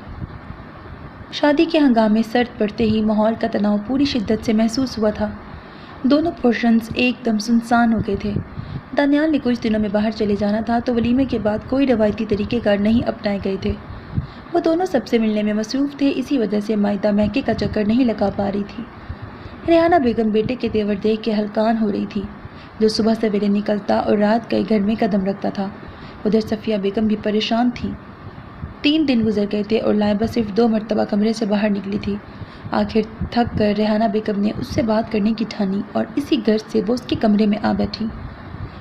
شادی کے ہنگامے سرد پڑتے ہی ماحول کا تناؤ پوری شدت سے محسوس ہوا تھا۔ دونوں پورشنز ایک دم سنسان ہو گئے تھے۔ دانیال نے کچھ دنوں میں باہر چلے جانا تھا تو ولیمے کے بعد کوئی روایتی طریقے کار نہیں اپنائے گئے تھے۔ وہ دونوں سب سے ملنے میں مصروف تھے، اسی وجہ سے مائدہ مہکے کا چکر نہیں لگا پا رہی تھی۔ ریحانہ بیگم بیٹے کے تیور دیکھ کے ہلکان ہو رہی تھی، جو صبح سویرے نکلتا اور رات گئے گھر میں قدم رکھتا تھا۔ ادھر صفیہ بیگم بھی پریشان تھی۔ 3 دن گزر گئے تھے اور لائبہ صرف 2 مرتبہ کمرے سے باہر نکلی تھی۔ آخر تھک کر ریحانہ بیگم نے اس سے بات کرنے کی ٹھانی اور اسی غرض سے وہ اس کے کمرے میں آ بیٹھی،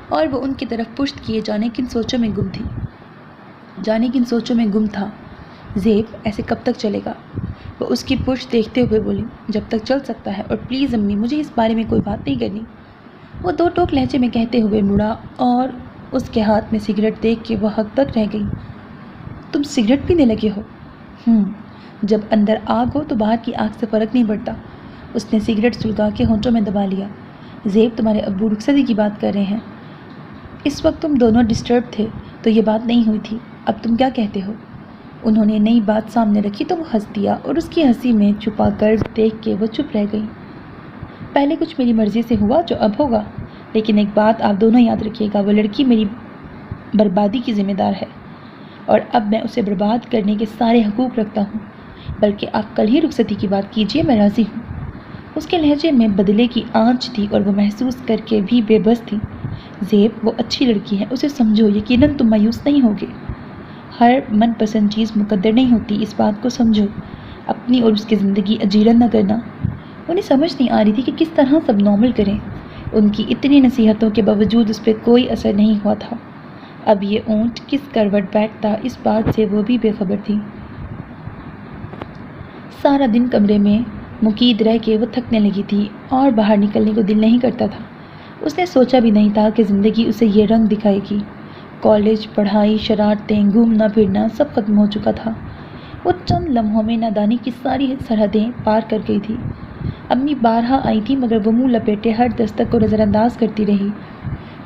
اور وہ ان کی طرف پشت کیے جانے کن سوچوں میں گم تھا۔ زیب، ایسے کب تک چلے گا؟ وہ اس کی پشت دیکھتے ہوئے بولی۔ جب تک چل سکتا ہے، اور پلیز امی، مجھے اس بارے میں کوئی بات نہیں کرنی، وہ 2 ٹوک لہجے میں کہتے ہوئے مڑا اور اس کے ہاتھ میں سگریٹ دیکھ کے وہ حق تک رہ گئی۔ تم سگریٹ پینے لگے ہو؟ جب اندر آگ ہو تو باہر کی آگ سے فرق نہیں پڑتا۔ اس نے سگریٹ سلگا کے ہونٹوں میں دبا لیا۔ زیب، تمہارے ابو رخصتی کی بات کر رہے ہیں۔ اس وقت تم دونوں ڈسٹرب تھے تو یہ بات نہیں ہوئی تھی، اب تم کیا کہتے ہو؟ انہوں نے نئی بات سامنے رکھی تو وہ ہنس دیا، اور اس کی ہنسی میں چھپا کر دیکھ کے وہ چپ رہ گئی۔ پہلے کچھ میری مرضی سے ہوا جو اب ہوگا، لیکن ایک بات آپ دونوں یاد رکھیے گا، وہ لڑکی میری بربادی کی ذمہ دار ہے، اور اب میں اسے برباد کرنے کے سارے حقوق رکھتا ہوں۔ بلکہ آپ کل ہی رخصتی کی بات کیجیے، میں راضی ہوں۔ اس کے لہجے میں بدلے کی آنچ تھی اور وہ محسوس کر کے بھی بے بس تھی۔ زیب، وہ اچھی لڑکی ہے، اسے سمجھو، یقیناً تم مایوس نہیں ہوگے۔ ہر من پسند چیز مقدر نہیں ہوتی، اس بات کو سمجھو۔ اپنی اور اس کی زندگی اجیرن نہ کرنا۔ انہیں سمجھ نہیں آ رہی تھی کہ کس طرح سب نارمل کریں۔ ان کی اتنی نصیحتوں کے باوجود اس پہ کوئی اثر نہیں ہوا تھا۔ اب یہ اونٹ کس کروٹ بیٹھتا، اس بات سے وہ بھی بے خبر تھی۔ سارا دن کمرے میں مقید رہ کے وہ تھکنے لگی تھی اور باہر نکلنے کو دل نہیں کرتا تھا۔ اس نے سوچا بھی نہیں تھا کہ زندگی اسے یہ رنگ دکھائے گی۔ کالج، پڑھائی، شرارتیں، گھومنا پھرنا سب ختم ہو چکا تھا۔ وہ چند لمحوں میں نادانی کی ساری سرحدیں پار کر گئی تھی۔ امی بارہا آئی تھی مگر وہ منہ لپیٹے ہر دستک کو نظر انداز کرتی رہی۔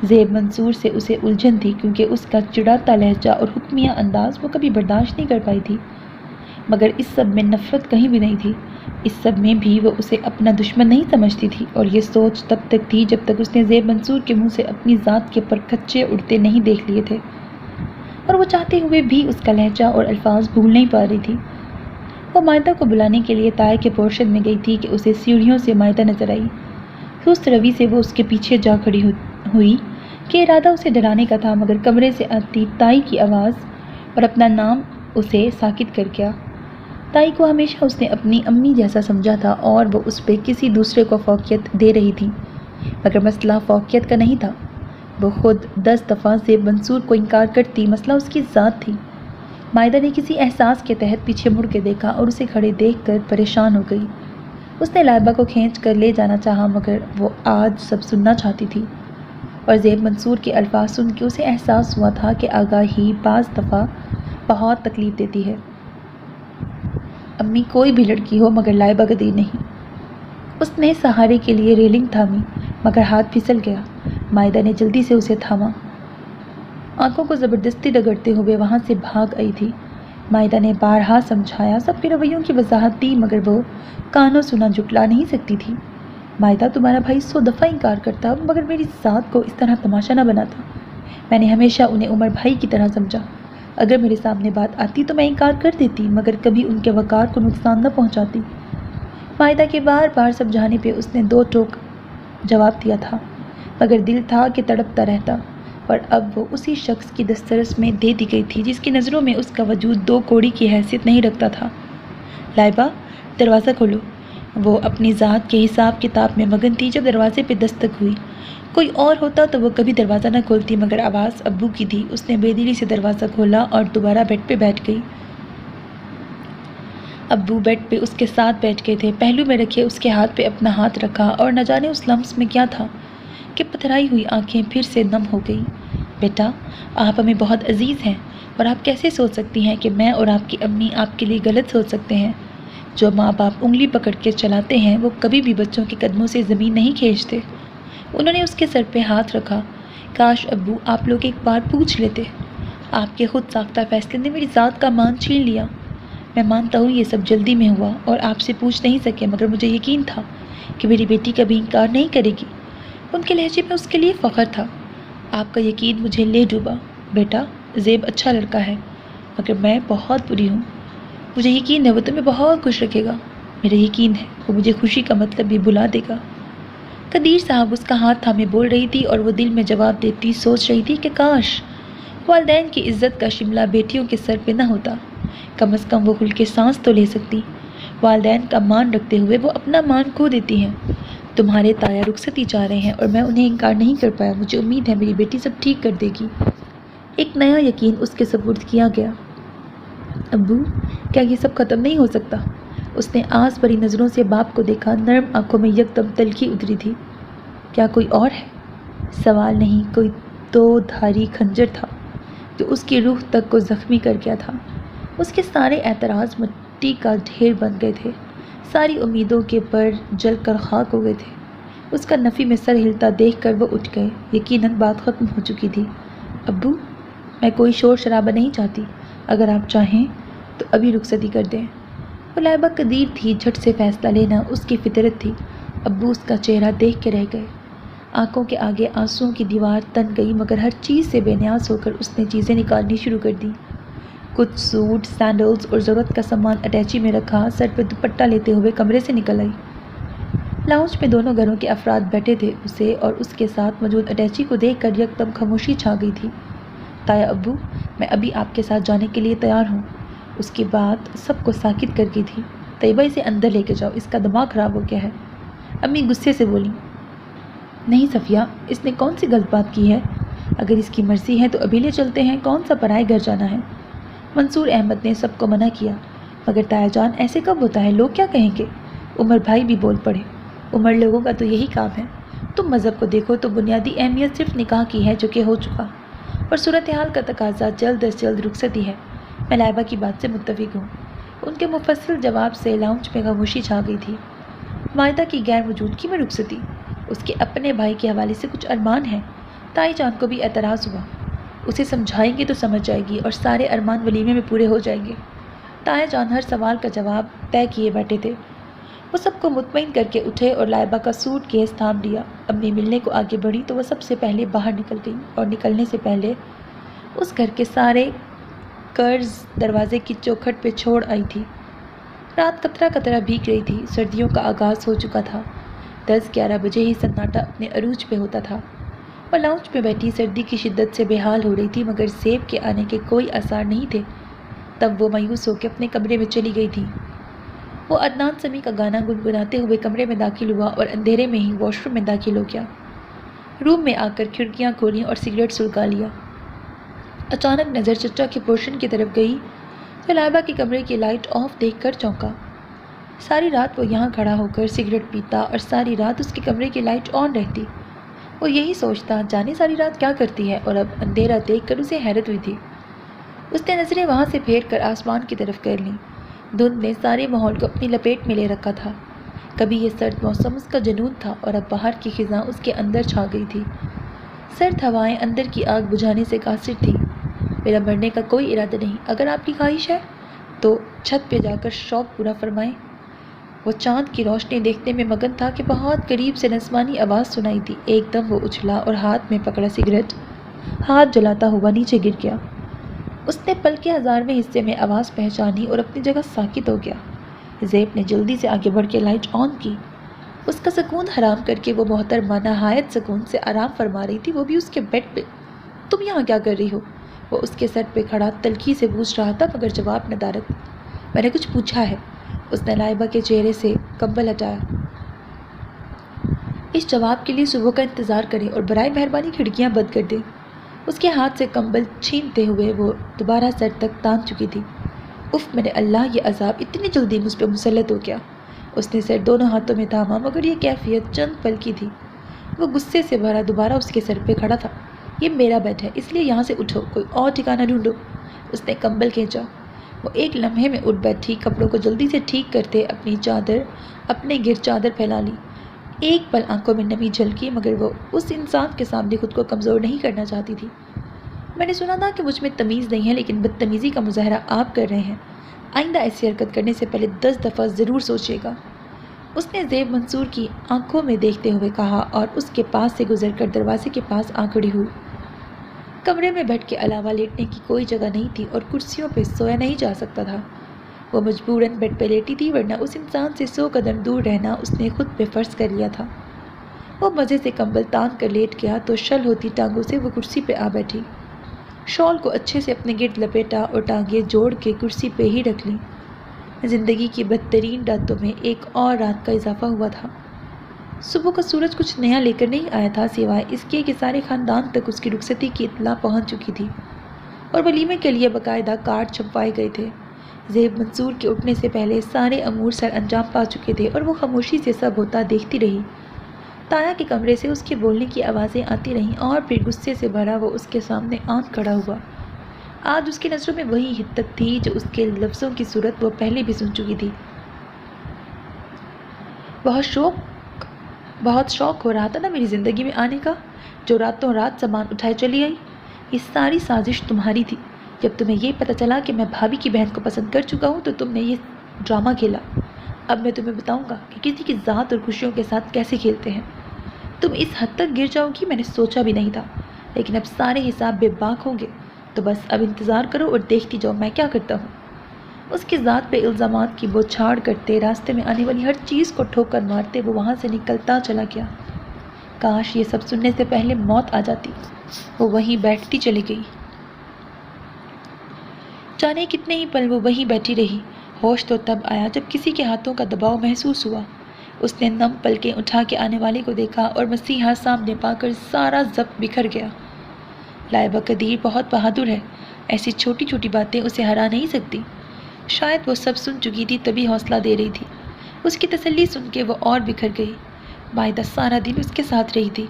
زیب منصور سے اسے الجھن تھی کیونکہ اس کا چڑھاتا لہجہ اور حکمیہ انداز وہ کبھی برداشت نہیں کر پائی تھی، مگر اس سب میں نفرت کہیں بھی نہیں تھی۔ اس سب میں بھی وہ اسے اپنا دشمن نہیں سمجھتی تھی، اور یہ سوچ تب تک تھی جب تک اس نے زیب منصور کے منہ سے اپنی ذات کے پرکچے اڑتے نہیں دیکھ لیے تھے، اور وہ چاہتے ہوئے بھی اس کا لہجہ اور الفاظ بھول نہیں پا رہی تھی۔ وہ مائدہ کو بلانے کے لیے طائے کے پورشن میں گئی تھی کہ اسے سیڑھیوں سے مائدہ نظر آئی۔ سست روی سے وہ اس کے پیچھے جا کھڑی ہوئی کہ ارادہ اسے ڈرانے کا تھا، مگر کمرے سے آتی تائی کی آواز اور اپنا نام اسے ساکت کر گیا۔ تائی کو ہمیشہ اس نے اپنی امی جیسا سمجھا تھا اور وہ اس پہ کسی دوسرے کو فوقیت دے رہی تھی، مگر مسئلہ فوقیت کا نہیں تھا۔ وہ خود 10 دفعہ زیب منصور کو انکار کرتی، مسئلہ اس کی ذات تھی۔ مائدہ نے کسی احساس کے تحت پیچھے مڑ کے دیکھا اور اسے کھڑے دیکھ کر پریشان ہو گئی۔ اس نے لائبہ کو کھینچ کر لے جانا چاہا، مگر وہ آج سب سننا چاہتی تھی، اور زیب منصور کے الفاظ سن کے اسے احساس ہوا تھا کہ آگاہی بعض دفعہ بہت تکلیف دیتی ہے۔ امی، کوئی بھی لڑکی ہو مگر لائبہ غدیر نہیں۔ اس نے سہارے کے لیے ریلنگ تھامی، مگر ہاتھ پھسل گیا۔ مائدہ نے جلدی سے اسے تھاما، آنکھوں کو زبردستی رگڑتے ہوئے وہاں سے بھاگ آئی تھی۔ مائدہ نے بارہا سمجھایا، سب کے رویوں کی وضاحت دی، مگر وہ کانوں سنا جھٹلا نہیں سکتی تھی۔ مائدہ، تمہارا بھائی 100 دفعہ انکار کرتا مگر میری ذات کو اس طرح تماشا نہ بناتا۔ میں نے ہمیشہ انہیں عمر بھائی کی طرح سمجھا۔ اگر میرے سامنے بات آتی تو میں انکار کر دیتی، مگر کبھی ان کے وقار کو نقصان نہ پہنچاتی۔ مائدہ کے بار بار سمجھانے پہ اس نے 2 ٹوک جواب دیا تھا، مگر دل تھا کہ تڑپتا رہتا، اور اب وہ اسی شخص کی دسترس میں دے دی گئی تھی جس کی نظروں میں اس کا وجود 2 کوڑی کی حیثیت نہیں رکھتا تھا۔ لائبہ، دروازہ کھولو۔ وہ اپنی ذات کے حساب کتاب میں مگن تھی جب دروازے پہ دستک ہوئی۔ کوئی اور ہوتا تو وہ کبھی دروازہ نہ کھولتی، مگر آواز ابو کی تھی۔ اس نے بے دلی سے دروازہ کھولا اور دوبارہ بیڈ پہ بیٹھ گئی۔ ابو بیڈ پہ اس کے ساتھ بیٹھ گئے تھے، پہلو میں رکھے اس کے ہاتھ پہ اپنا ہاتھ رکھا، اور نہ جانے اس لمس میں کیا تھا کہ پتھرائی ہوئی آنکھیں پھر سے نم ہو گئی۔ بیٹا، آپ ہمیں بہت عزیز ہیں، اور آپ کیسے سوچ سکتی ہیں کہ میں اور آپ کی امی آپ کے لیے غلط سوچ سکتے ہیں؟ جو ماں باپ انگلی پکڑ کے چلاتے ہیں وہ کبھی بھی بچوں کے قدموں سے زمین نہیں کھینچتے۔ انہوں نے اس کے سر پہ ہاتھ رکھا۔ کاش ابو آپ لوگ ایک بار پوچھ لیتے۔ آپ کے خود ساختہ فیصلے نے میری ذات کا مان چھین لیا۔ میں مانتا ہوں یہ سب جلدی میں ہوا اور آپ سے پوچھ نہیں سکے، مگر مجھے یقین تھا کہ میری بیٹی کبھی انکار نہیں کرے گی۔ ان کے لہجے میں اس کے لیے فخر تھا۔ آپ کا یقین مجھے لے ڈوبا۔ بیٹا، زیب اچھا لڑکا ہے مگر میں بہت بری ہوں۔ مجھے یقین ہے وہ تمہیں بہت خوش رکھے گا۔ میرا یقین ہے وہ مجھے خوشی کا مطلب بھی بلا دے گا۔ قدیر صاحب اس کا ہاتھ تھامے بول رہی تھی اور وہ دل میں جواب دیتی سوچ رہی تھی کہ کاش والدین کی عزت کا شملہ بیٹیوں کے سر پہ نہ ہوتا، کم از کم وہ کھل کے سانس تو لے سکتی۔ والدین کا مان رکھتے ہوئے وہ اپنا مان کھو دیتی ہیں۔ تمہارے تایا رخصتی چاہ رہے ہیں اور میں انہیں انکار نہیں کر پایا۔ مجھے امید ہے میری بیٹی سب ٹھیک کر دے گی۔ ایک نیا یقین اس کے سپرد کیا گیا۔ ابو، کیا یہ سب ختم نہیں ہو سکتا؟ اس نے آس بھری نظروں سے باپ کو دیکھا۔ نرم آنکھوں میں یکدم تلخی اتری تھی۔ کیا کوئی اور ہے؟ سوال نہیں، کوئی دو دھاری خنجر تھا جو اس کی روح تک کو زخمی کر گیا تھا۔ اس کے سارے اعتراض مٹی کا ڈھیر بن گئے تھے، ساری امیدوں کے پر جل کر خاک ہو گئے تھے۔ اس کا نفی میں سر ہلتا دیکھ کر وہ اٹھ گئے۔ یقیناً بات ختم ہو چکی تھی۔ ابو، میں کوئی شور شرابہ نہیں چاہتی، اگر آپ چاہیں تو ابھی رخصتی کر دیں۔ وہ لائبہ قدیر تھی، جھٹ سے فیصلہ لینا اس کی فطرت تھی۔ ابو اس کا چہرہ دیکھ کے رہ گئے۔ آنکھوں کے آگے آنسوؤں کی دیوار تن گئی، مگر ہر چیز سے بے نیاز ہو کر اس نے چیزیں نکالنی شروع کر دیں۔ کچھ سوٹ، سینڈلز اور ضرورت کا سامان اٹیچی میں رکھا، سر پہ دوپٹہ لیتے ہوئے کمرے سے نکل آئی۔ لاؤنج میں دونوں گھروں کے افراد بیٹھے تھے۔ اسے اور اس کے ساتھ موجود اٹیچی کو دیکھ کر یکدم خاموشی چھا گئی تھی۔ تایا ابو، میں ابھی آپ کے ساتھ جانے کے لیے تیار ہوں۔ اس کی بات سب کو ساکت کر گئی تھی۔ طیبہ، اسے اندر لے کے جاؤ، اس کا دماغ خراب ہو گیا ہے۔ امی غصے سے بولیں۔ نہیں صفیہ، اس نے کون سی غلط بات کی ہے؟ اگر اس کی مرضی ہے تو ابھی لے چلتے ہیں، کون سا پرائے گھر جانا ہے۔ منصور احمد نے سب کو منع کیا۔ مگر تایا جان، ایسے کب ہوتا ہے؟ لوگ کیا کہیں گے؟ عمر بھائی بھی بول پڑے۔ عمر لوگوں کا تو یہی کام ہے۔ تم مذہب کو دیکھو تو بنیادی اہمیت صرف نکاح کی ہے جو کہ ہو چکا، اور صورتحال کا تقاضا جلد از جلد رخصتی ہے۔ میں لائبہ کی بات سے متفق ہوں۔ ان کے مفصل جواب سے لاؤنج میں خاموشی چھا گئی تھی۔ مائدہ کی غیر موجودگی میں رخصتی؟ اس کے اپنے بھائی کے حوالے سے کچھ ارمان ہیں۔ تائی جان کو بھی اعتراض ہوا۔ اسے سمجھائیں گے تو سمجھ جائے گی اور سارے ارمان ولیمے میں پورے ہو جائیں گے۔ تایا جان ہر سوال کا جواب طے کیے بیٹھے تھے۔ وہ سب کو مطمئن کر کے اٹھے اور لائبہ کا سوٹ کیس تھام لیا۔ امی ملنے کو آگے بڑھی تو وہ سب سے پہلے باہر نکل گئی اور نکلنے سے پہلے اس گھر کے سارے قرض دروازے کی چوکھٹ پہ چھوڑ آئی تھی۔ رات قطرہ قطرہ بھیگ رہی تھی۔ سردیوں کا آغاز ہو چکا تھا۔ 10-11 بجے ہی سناٹا اپنے عروج پہ ہوتا تھا۔ وہ لاؤنج میں بیٹھی سردی کی شدت سے بے حال ہو رہی تھی، مگر زیب کے آنے کے کوئی آثار نہیں تھے۔ تب وہ مایوس ہو کے اپنے کمرے میں چلی گئی تھی۔ وہ عدنان سمیع کا گانا گنگناتے ہوئے کمرے میں داخل ہوا اور اندھیرے میں ہی واش روم میں داخل ہو گیا۔ روم میں آ کر کھڑکیاں کھولیں اور سگریٹ سلگا لیا۔ اچانک نظر چچا کے پورشن کی طرف گئی تو لائبہ کے کمرے کی لائٹ آف دیکھ کر چونکا۔ ساری رات وہ یہاں کھڑا ہو کر سگریٹ پیتا اور ساری رات اس کے کمرے کی لائٹ آن رہتی۔ وہ یہی سوچتا، جانے ساری رات کیا کرتی ہے، اور اب اندھیرا دیکھ کر اسے حیرت ہوئی تھی۔ اس نے نظریں وہاں سے پھیر کر آسمان کی طرف کر لیں۔ دھند نے سارے ماحول کو اپنی لپیٹ میں لے رکھا تھا۔ کبھی یہ سرد موسم اس کا جنون تھا اور اب باہر کی خزاں اس کے اندر چھا گئی تھی۔ سرد ہوائیں اندر کی آگ بجھانے سے قاصر تھیں۔ میرا مرنے کا کوئی ارادہ نہیں، اگر آپ کی خواہش ہے تو چھت پہ جا کر شوق پورا فرمائیں۔ وہ چاند کی روشنی دیکھنے میں مگن تھا کہ بہت قریب سے نسوانی آواز سنائی دی۔ ایک دم وہ اچھلا اور ہاتھ میں پکڑا سگریٹ ہاتھ جلاتا ہوا نیچے گر گیا۔ اس نے پل کے 1000ویں حصے میں آواز پہچانی اور اپنی جگہ ساکت ہو گیا۔ زیب نے جلدی سے آگے بڑھ کے لائٹ آن کی۔ اس کا سکون حرام کر کے وہ محترمہ نہایت سکون سے آرام فرما رہی تھی، وہ بھی اس کے بیڈ پہ۔ تم یہاں کیا کر رہی ہو؟ وہ اس کے سر پہ کھڑا تلخی سے پوچھ رہا تھا، مگر جواب ندارت۔ میں نے کچھ پوچھا ہے۔ اس نے لائبہ کے چہرے سے کمبل ہٹایا۔ اس جواب کے لیے صبح کا انتظار کریں اور برائے مہربانی کھڑکیاں بند کر دیں۔ اس کے ہاتھ سے کمبل چھینتے ہوئے وہ دوبارہ سر تک تان چکی تھی۔ اف، میں نے اللہ، یہ عذاب اتنی جلدی مجھ پہ مسلط ہو گیا۔ اس نے سر دونوں ہاتھوں میں تھاما، مگر یہ کیفیت چند پل کی تھی۔ وہ غصے سے بھرا دوبارہ اس کے سر پہ کھڑا تھا۔ یہ میرا بیڈ ہے، اس لیے یہاں سے اٹھو، کوئی اور ٹھکانہ ڈھونڈو۔ اس نے کمبل کھینچا۔ وہ ایک لمحے میں اٹھ بیٹھی، کپڑوں کو جلدی سے ٹھیک کرتے اپنے گر چادر پھیلا لی۔ ایک پل آنکھوں میں نمی جھلکی، مگر وہ اس انسان کے سامنے خود کو کمزور نہیں کرنا چاہتی تھی۔ میں نے سنا تھا کہ مجھ میں تمیز نہیں ہے، لیکن بدتمیزی کا مظاہرہ آپ کر رہے ہیں۔ آئندہ ایسی حرکت کرنے سے پہلے 10 دفعہ ضرور سوچیے گا۔ اس نے زیب منصور کی آنکھوں میں دیکھتے ہوئے کہا اور اس کے پاس سے گزر کر دروازے کے پاس آ کھڑی ہوئی۔ کمرے میں بیڈ کے علاوہ لیٹنے کی کوئی جگہ نہیں تھی اور کرسیوں پہ سویا نہیں جا سکتا تھا۔ وہ مجبوراً بیڈ پہ لیٹی تھی، ورنہ اس انسان سے 100 قدم دور رہنا اس نے خود پہ فرض کر لیا تھا۔ وہ مزے سے کمبل تان کر لیٹ گیا تو شل ہوتی ٹانگوں سے وہ کرسی پہ آ بیٹھی، شال کو اچھے سے اپنے گرد لپیٹا اور ٹانگیں جوڑ کے کرسی پہ ہی رکھ لیں۔ زندگی کی بدترین راتوں میں ایک اور رات کا اضافہ ہوا تھا۔ صبح کا سورج کچھ نیا لے کر نہیں آیا تھا، سوائے اس کے کہ سارے خاندان تک اس کی رخصتی کی اطلاع پہنچ چکی تھی اور ولیمے کے لیے باقاعدہ کارڈ چھپوائے گئے تھے۔ زیب منصور کے اٹھنے سے پہلے سارے امور سر انجام پا چکے تھے اور وہ خاموشی سے سب ہوتا دیکھتی رہی۔ تایا کے کمرے سے اس کے بولنے کی آوازیں آتی رہیں اور پھر غصے سے بھرا وہ اس کے سامنے آن کھڑا ہوا۔ آج اس کی نظروں میں وہی حدت تھی جو اس کے لفظوں کی صورت وہ پہلے بھی سن چکی تھی۔ بہت شوق ہو رہا تھا نا میری زندگی میں آنے کا، جو راتوں رات سامان اٹھائے چلی آئی۔ یہ ساری سازش تمہاری تھی۔ جب تمہیں یہ پتہ چلا کہ میں بھابھی کی بہن کو پسند کر چکا ہوں تو تم نے یہ ڈرامہ کھیلا۔ اب میں تمہیں بتاؤں گا کہ کسی کی ذات اور خوشیوں کے ساتھ کیسے کھیلتے ہیں۔ تم اس حد تک گر جاؤ گی میں نے سوچا بھی نہیں تھا، لیکن اب سارے حساب بے باک ہوں گے، تو بس اب انتظار کرو اور دیکھتی جاؤ میں کیا کرتا ہوں۔ اس کی ذات پہ الزامات کی بوچھاڑ کرتے، راستے میں آنے والی ہر چیز کو ٹھوکر مارتے وہ وہاں سے نکلتا چلا گیا۔ کاش یہ سب سننے سے پہلے موت آ جاتی۔ وہ وہیں بیٹھتی چلی گئی۔ جانے کتنے ہی پل وہ وہیں بیٹھی رہی۔ ہوش تو تب آیا جب کسی کے ہاتھوں کا دباؤ محسوس ہوا۔ اس نے نم پلکیں اٹھا کے آنے والے کو دیکھا اور مسیحا سامنے پا کر سارا ضبط بکھر گیا۔ لائبہ قدیر بہت بہادر ہے، ایسی چھوٹی چھوٹی باتیں اسے ہرا نہیں سکتی۔ شاید وہ سب سن چکی تھی تبھی حوصلہ دے رہی تھی۔ اس کی تسلی سن کے وہ اور بکھر گئی۔ مائدہ سارا دن اس کے ساتھ رہی تھی،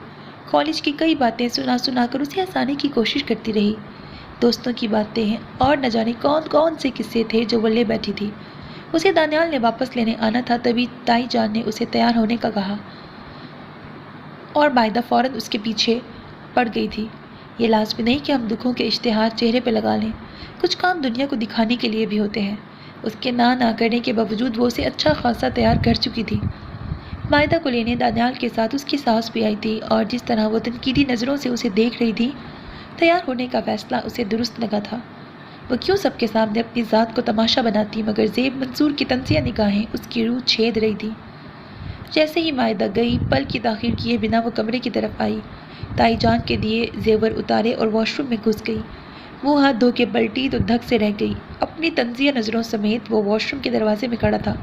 کالج کی کئی باتیں سنا سنا کر اسے ہنسانے کی کوشش کرتی رہی۔ دوستوں کی باتیں ہیں اور نہ جانے کون کون سے قصے تھے جو وہ لے بیٹھی تھی۔ اسے دانیال نے واپس لینے آنا تھا، تبھی تائی جان نے اسے تیار ہونے کا کہا اور مائدہ فوراً اس کے پیچھے پڑ گئی تھی۔ یہ لازمی نہیں کہ ہم دکھوں کے اشتہار چہرے پہ لگا لیں، کچھ کام دنیا کو دکھانے کے لیے بھی ہوتے ہیں۔ اس کے نہ کرنے کے باوجود وہ اسے اچھا خاصا تیار کر چکی تھی۔ مائدہ کو لینے دانیال کے ساتھ اس کی ساس بھی آئی تھی اور جس طرح وہ تنقیدی نظروں سے اسے دیکھ رہی تھی، تیار ہونے کا فیصلہ اسے درست لگا تھا۔ وہ کیوں سب کے سامنے اپنی ذات کو تماشا بناتی، مگر زیب منصور کی تنزیہ نگاہیں اس کی روح چھید رہی تھی۔ جیسے ہی مائدہ گئی، پل کی تاخیر کیے بنا وہ کمرے کی طرف آئی، تائی جان کے دیے زیور اتارے اور واش روم میں گھس گئی۔ وہ ہاتھ دھو کے پلٹی تو دھک سے رہ گئی۔ اپنی تنزیہ نظروں سمیت وہ واش روم کے دروازے میں کھڑا تھا۔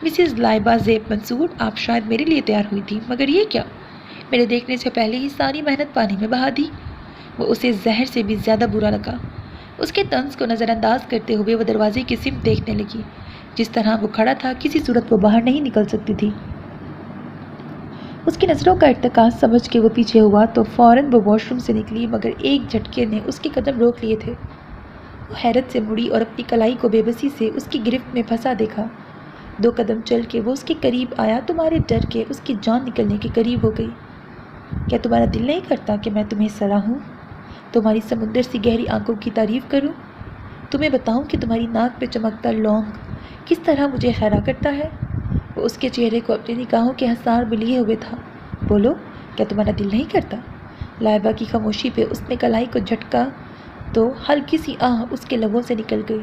مسز لائبہ زیب منصور، آپ شاید میرے لیے تیار ہوئی تھی، مگر یہ کیا؟ میرے دیکھنے سے پہلے ہی ساری محنت پانی میں بہا دی۔ وہ اسے زہر سے بھی زیادہ برا لگا۔ اس کے طنز کو نظر انداز کرتے ہوئے وہ دروازے کی سمت دیکھنے لگی۔ جس طرح وہ کھڑا تھا کسی صورت وہ باہر نہیں نکل سکتی تھی۔ اس کی نظروں کا ارتکاز سمجھ کے وہ پیچھے ہوا تو فوراً وہ واش روم سے نکلی، مگر ایک جھٹکے نے اس کے قدم روک لیے تھے۔ وہ حیرت سے مڑی اور اپنی کلائی کو بے بسی سے اس کی گرفت میں پھنسا دیکھا۔ 2 قدم چل کے وہ اس کے قریب آیا تو مارے ڈر کے اس کی جان نکلنے کے قریب ہو گئی۔ کیا تمہارا دل نہیں کرتا کہ میں تمہیں سراہوں، تمہاری سمندر سی گہری آنکھوں کی تعریف کروں، تمہیں بتاؤں کہ تمہاری ناک پہ چمکتا لونگ کس طرح مجھے خیرہ کرتا ہے؟ وہ اس کے چہرے کو اپنی نگاہوں کے حصار میں لیے ہوئے تھا۔ بولو، کیا تمہارا دل نہیں کرتا؟ لائبہ کی خاموشی پہ اس نے کلائی کو جھٹکا تو ہلکی سی آہ اس کے لبوں سے نکل گئی۔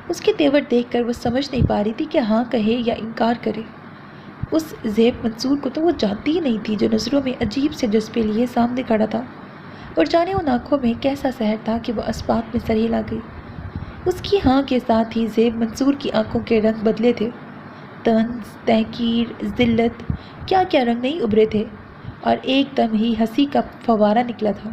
اس کے تیور دیکھ کر وہ سمجھ نہیں پا رہی تھی کہ ہاں کہے یا انکار کرے۔ اس زیب منصور کو تو وہ جانتی ہی نہیں تھی جو نظروں میں عجیب سے جذبے لیے سامنے کھڑا تھا، اور جانے ان آنکھوں میں کیسا سحر تھا کہ وہ اسبات میں سر ہلا گئی۔ اس کی ہاں کے ساتھ ہی زیب منصور کی آنکھوں کے رنگ بدلے تھے۔ طنز، تحقیر، ذلت، کیا کیا رنگ نہیں ابھرے تھے، اور ایک دم ہی ہنسی کا فوارہ نکلا تھا۔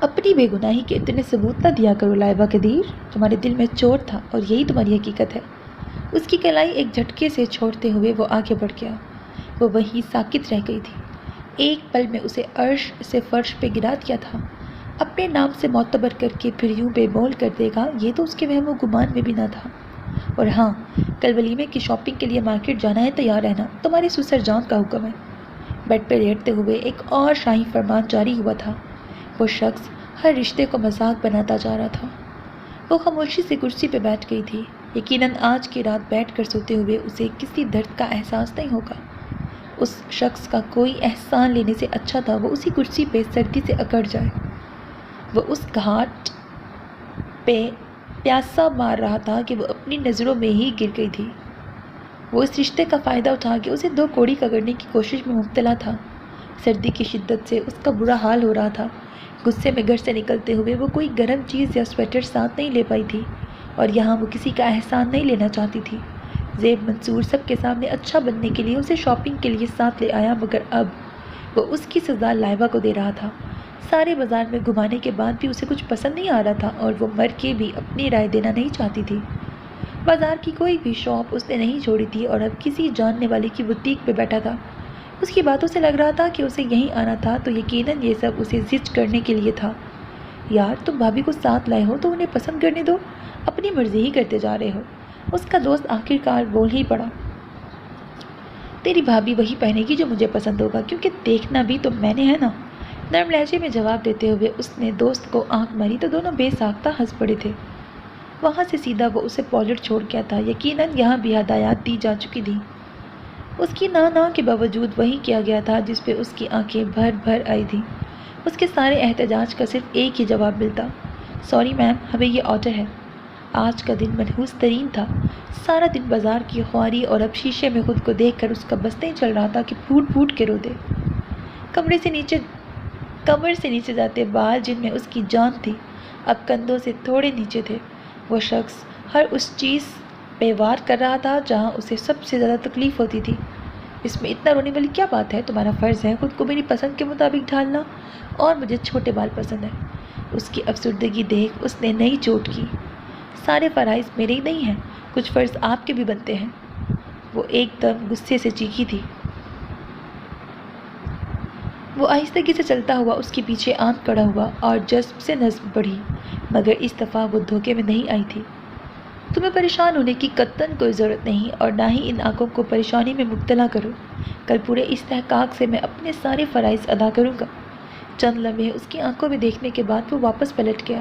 اپنی بے گناہی کے اتنے ثبوت نہ دیا کرو لائبہ قدیر، تمہارے دل میں چور تھا اور یہی تمہاری حقیقت ہے۔ اس کی کلائی ایک جھٹکے سے چھوڑتے ہوئے وہ آگے بڑھ گیا۔ وہ وہیں ساکت رہ گئی تھی۔ ایک پل میں اسے عرش سے فرش پہ گرا دیا تھا۔ اپنے نام سے معتبر کر کے پھر یوں بے مول کر دے گا، یہ تو اس کے وہم و گمان میں بھی نہ تھا۔ اور ہاں، کل ولیمے کی شاپنگ کے لیے مارکیٹ جانا ہے، تیار رہنا، تمہاری سسر جان کا حکم ہے۔ بیڈ پہ لیٹتے ہوئے ایک اور شاہی فرمان جاری ہوا تھا۔ وہ شخص ہر رشتے کو مذاق بناتا جا رہا تھا۔ وہ خاموشی سے کرسی پہ بیٹھ گئی تھی۔ یقیناً آج کی رات بیٹھ کر سوتے ہوئے اسے کسی درد کا احساس نہیں ہوگا۔ اس شخص کا کوئی احسان لینے سے اچھا تھا وہ اسی کرسی پہ سردی سے اکڑ جائے۔ وہ اس گھاٹ پہ پیاسا مار رہا تھا کہ وہ اپنی نظروں میں ہی گر گئی تھی۔ وہ اس رشتے کا فائدہ اٹھا کے اسے دو کوڑی کرنے کی کوشش میں مبتلا تھا۔ سردی کی شدت سے اس کا برا حال ہو رہا تھا۔ غصے میں گھر سے نکلتے ہوئے وہ کوئی گرم چیز یا سویٹر ساتھ نہیں لے پائی تھی، اور یہاں وہ کسی کا احسان نہیں لینا چاہتی تھی۔ زیب منصور سب کے سامنے اچھا بننے کے لیے اسے شاپنگ کے لیے ساتھ لے آیا، مگر اب وہ اس کی سزا لائبہ کو دے رہا تھا۔ سارے بازار میں گھمانے کے بعد بھی اسے کچھ پسند نہیں آ رہا تھا، اور وہ مر کے بھی اپنی رائے دینا نہیں چاہتی تھی۔ بازار کی کوئی بھی شاپ اس نے نہیں چھوڑی تھی، اور اب کسی جاننے والے کی بوتیک پہ بیٹھا تھا۔ اس کی باتوں سے لگ رہا تھا کہ اسے یہیں آنا تھا، تو یقیناً یہ سب اسے زج کرنے کے لیے تھا۔ یار تم بھابھی کو ساتھ لائے ہو تو انہیں پسند کرنے دو، اپنی مرضی ہی کرتے جا رہے ہو۔ اس کا دوست آخر کار بول ہی پڑا۔ تیری بھابھی وہی پہنے گی جو مجھے پسند ہوگا، کیونکہ دیکھنا بھی تو میں نے ہے نا۔ نرم لہجے میں جواب دیتے ہوئے اس نے دوست کو آنکھ ماری تو دونوں بے ساختہ ہنس پڑے تھے۔ وہاں سے سیدھا وہ اسے پالر چھوڑ گیا تھا۔ یقیناً یہاں بھی ہدایات دی جا چکی تھی۔ اس کی نا کے باوجود وہی کیا گیا تھا جس پہ اس کی آنکھیں بھر بھر آئی تھیں۔ اس کے سارے احتجاج کا صرف ایک ہی جواب ملتا، سوری میم، ہمیں یہ آرڈر ہے۔ آج کا دن منحوس ترین تھا۔ سارا دن بازار کی خواری، اور اب شیشے میں خود کو دیکھ کر اس کا بس نہیں چل رہا تھا کہ پھوٹ پھوٹ کے رو دے۔ کمر سے نیچے جاتے بال جن میں اس کی جان تھی اب کندھوں سے تھوڑے نیچے تھے۔ وہ شخص ہر اس چیز پہ وار کر رہا تھا جہاں اسے سب سے زیادہ تکلیف ہوتی تھی۔ اس میں اتنا رونے والی کیا بات ہے؟ تمہارا فرض ہے خود کو میری پسند کے مطابق ڈھالنا، اور مجھے چھوٹے بال پسند ہیں۔ اس کی افسردگی دیکھ اس نے نئی چوٹ کی۔ سارے فرائض میرے ہی نہیں ہیں، کچھ فرض آپ کے بھی بنتے ہیں۔ وہ ایک دم غصے سے چیخی تھی۔ وہ آہستگی سے چلتا ہوا اس کے پیچھے آن کھڑا ہوا اور جذب سے نظم پڑھی، مگر اس دفعہ وہ دھوکے میں نہیں آئی تھی۔ تمہیں پریشان ہونے کی قطعاً کوئی ضرورت نہیں، اور نہ ہی ان آنکھوں کو پریشانی میں مبتلا کرو۔ کل پورے استحقاق سے میں اپنے سارے فرائض ادا کروں گا۔ چند لمحے اس کی آنکھوں میں دیکھنے کے بعد وہ واپس پلٹ گیا۔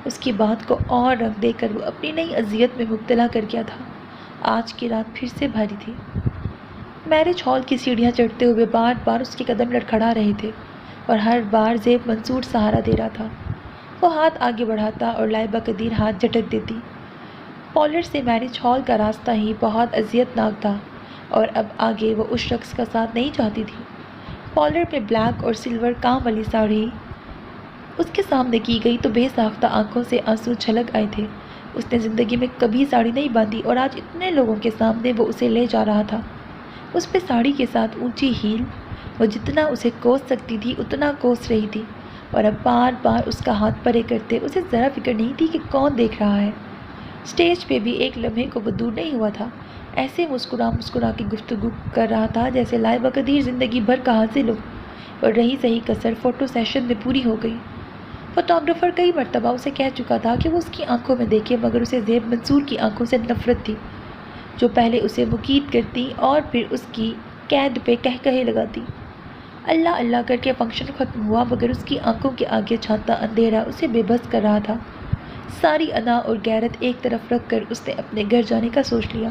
اس کی بات کو اور رنگ دے کر وہ اپنی نئی اذیت میں مبتلا کر گیا تھا۔ آج کی رات پھر سے بھاری تھی۔ میرج ہال کی سیڑھیاں چڑھتے ہوئے بار بار اس کے قدم لڑکھڑا رہے تھے، اور ہر بار زیب منصور سہارا دے رہا تھا۔ وہ ہاتھ آگے بڑھاتا اور لائبہ قدیر ہاتھ جھٹک دیتی۔ پالر سے میرج ہال کا راستہ ہی بہت اذیت ناک تھا، اور اب آگے وہ اس شخص کا ساتھ نہیں چاہتی تھی۔ پالر میں بلیک اور سلور کام والی ساڑی اس کے سامنے کی گئی تو بے ساختہ آنکھوں سے آنسو چھلک آئے تھے۔ اس نے زندگی میں کبھی ساڑی نہیں باندھی، اور آج اتنے لوگوں کے سامنے وہ اسے لے جا رہا تھا۔ اس پہ ساڑی کے ساتھ اونچی ہیل، وہ جتنا اسے کوس سکتی تھی اتنا کوس رہی تھی، اور اب بار بار اس کا ہاتھ پرے کرتے اسے ذرا فکر نہیں تھی کہ کون دیکھ رہا ہے۔ اسٹیج پہ بھی ایک لمحے کو وہ دور نہیں ہوا تھا، ایسے مسکرا کے گفتگو کر رہا تھا جیسے لائبہ قدیر زندگی بھر کا حاصل ہو، اور رہی صحیح کسر فوٹو سیشن میں پوری ہو گئی۔ فوٹوگرافر کئی مرتبہ اسے کہہ چکا تھا کہ وہ اس کی آنکھوں میں دیکھے، مگر اسے زیب منصور کی آنکھوں سے نفرت تھی، جو پہلے اسے مقید کرتی اور پھر اس کی قید پہ کہے لگاتی۔ اللہ اللہ کر کے فنکشن ختم ہوا، مگر اس کی آنکھوں کے آگے چھاتا اندھیرا اسے بے بس کر رہا تھا۔ ساری انا اور غیرت ایک طرف رکھ کر اس نے اپنے گھر جانے کا سوچ لیا،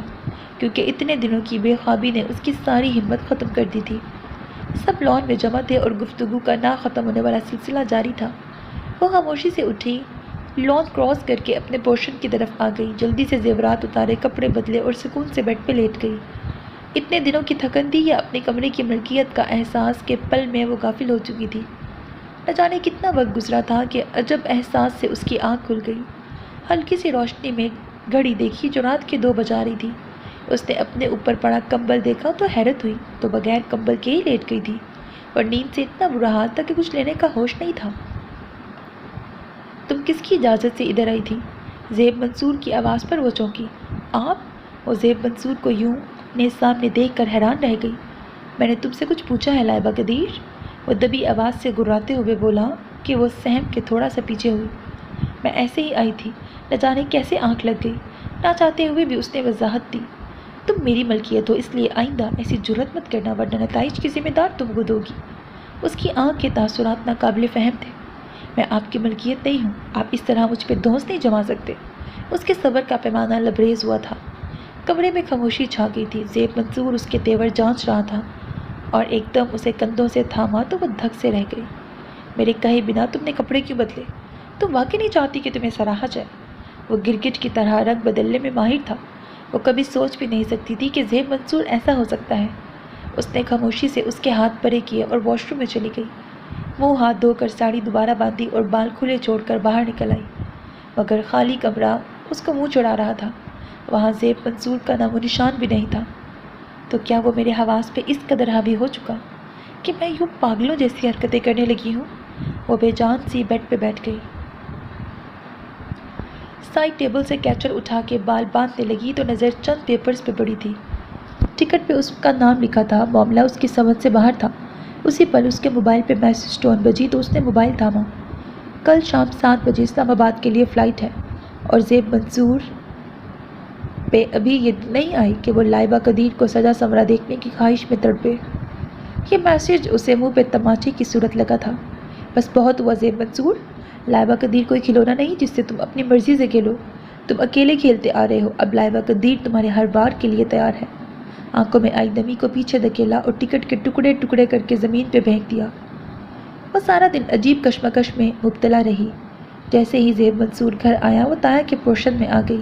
کیونکہ اتنے دنوں کی بے خوابی نے اس کی ساری ہمت ختم کر دی تھی۔ سب لان میں جمع تھے اور گفتگو کا نہ ختم ہونے والا سلسلہ جاری تھا۔ وہ خاموشی سے اٹھی، لان کراس کر کے اپنے پورشن کی طرف آ گئی، جلدی سے زیورات اتارے، کپڑے بدلے اور سکون سے بیڈ پہ لیٹ گئی۔ اتنے دنوں کی تھکن تھی یا اپنے کمرے کی ملکیت کا احساس کے پل میں وہ غافل ہو چکی تھی۔ نہ جانے کتنا وقت گزرا تھا کہ عجب احساس سے اس کی آنکھ کھل گئی۔ ہلکی سی روشنی میں گھڑی دیکھی جو رات کے 2 بجا رہی تھی۔ اس نے اپنے اوپر پڑا کمبل دیکھا تو حیرت ہوئی، تو بغیر کمبل کے ہی لیٹ گئی تھی، اور نیند سے اتنا برا حال تھا کہ کچھ لینے کا ہوش نہیں تھا۔ تم کس کی اجازت سے ادھر آئی تھی؟ زیب منصور کی آواز پر وہ چونکی۔ آپ؟ وہ زیب منصور کو یوں اپنے سامنے دیکھ کر حیران رہ گئی۔ میں نے تم سے کچھ پوچھا ہے لائبہ قدیر؟ وہ دبی آواز سے گراتے ہوئے بولا کہ وہ سہم کے تھوڑا سا پیچھے ہوئی۔ میں ایسے ہی آئی تھی، نہ جانے کیسے آنکھ لگ گئی۔ نہ چاہتے ہوئے بھی اس نے وضاحت دی۔ تم میری ملکیت ہو، اس لیے آئندہ ایسی جرات مت کرنا، ورنہ نتائج کی ذمہ دار تم کو دوگی۔ اس کی آنکھ کے تاثرات ناقابل فہم تھے۔ میں آپ کی ملکیت نہیں ہوں، آپ اس طرح مجھ پہ دھونس نہیں جما سکتے۔ اس کے صبر کا پیمانہ لبریز ہوا تھا۔ کمرے میں خاموشی چھا گئی تھی۔ زیب منصور اس کے تیور جانچ رہا تھا۔ اور ایک دم اسے کندھوں سے تھاما تو وہ دھک سے رہ گئی۔ میرے کہے بنا تم نے کپڑے کیوں بدلے؟ تم واقعی نہیں چاہتی کہ تمہیں سراہا جائے؟ وہ گرگٹ کی طرح رنگ بدلنے میں ماہر تھا۔ وہ کبھی سوچ بھی نہیں سکتی تھی کہ زیب منصور ایسا ہو سکتا ہے۔ اس نے خاموشی سے اس کے ہاتھ پرے کیے اور واش روم میں چلی گئی۔ منہ ہاتھ دھو کر ساڑی دوبارہ باندھی اور بال کھلے چھوڑ کر باہر نکل آئی، مگر خالی کمرہ اس کو منہ چڑھا رہا تھا۔ وہاں زیب منصور کا نام و نشان بھی نہیں تھا۔ تو کیا وہ میرے حواس پہ اس قدر حاوی ہو چکا کہ میں یوں پاگلوں جیسی حرکتیں کرنے لگی ہوں؟ وہ بے جان سی بیڈ پہ بیٹھ گئی، سائڈ ٹیبل سے کیچر اٹھا کے بال باندھنے لگی تو نظر چند پیپرز پہ پڑی تھی۔ ٹکٹ پہ اس کا نام لکھا تھا۔ معاملہ اس کی سمجھ سے باہر تھا۔ اسی پل اس کے موبائل پہ میسج ٹون بجی تو اس نے موبائل تھاما۔ کل شام 7 بجے اسلام آباد کے لیے فلائٹ ہے اور زیب منصور پہ ابھی یہ نہیں آئی کہ وہ لائبہ قدیر کو سجا سنورا دیکھنے کی خواہش میں تڑپے۔ یہ میسج اسے منہ پہ تماچے کی صورت لگا تھا۔ بس بہت ہوا زیب منصور، لائبہ قدیر کوئی کھلونا نہیں جس سے تم اپنی مرضی سے کھیلو۔ تم اکیلے کھیلتے آ رہے ہو، اب لائبہ قدیر تمہارے ہر بار کے لیے تیار ہے۔ آنکھوں میں آئی نمی کو پیچھے دھکیلا اور ٹکٹ کے ٹکڑے ٹکڑے کر کے زمین پہ پھینک دیا۔ وہ سارا دن عجیب کشمکش میں مبتلا رہی۔ جیسے ہی زیب منصور گھر آیا وہ تایا کے پورشن میں آ گئی۔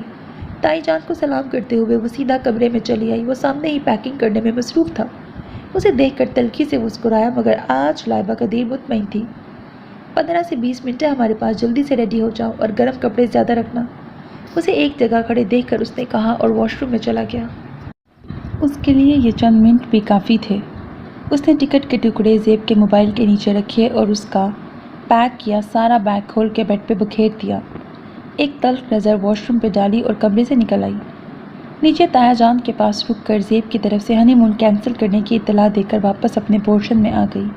تائی جان کو سلام کرتے ہوئے وہ سیدھا کمرے میں چلی آئی۔ وہ سامنے ہی پیکنگ کرنے میں مصروف تھا۔ اسے دیکھ کر تلخی سے مسکرایا، مگر آج لائبہ قدیر مطمئن تھی۔ 15 سے 20 منٹ ہے ہمارے پاس، جلدی سے ریڈی ہو جاؤ اور گرم کپڑے زیادہ رکھنا۔ اسے ایک جگہ کھڑے دیکھ کر اس نے کہا اور واش روم میں چلا گیا۔ اس کے لیے یہ چند منٹ بھی کافی تھے۔ اس نے ٹکٹ کے ٹکڑے زیب کے موبائل کے نیچے رکھے اور اس کا پیک کیا سارا بیگ کھول کے بیڈ پہ بکھیر دیا۔ ایک تلخ نظر واش روم پہ ڈالی اور کمرے سے نکل آئی۔ نیچے تایا جان کے پاس رک کر زیب کی طرف سے ہنی مون کینسل کرنے کی اطلاع دے کر واپس اپنے پورشن میں آ گئی۔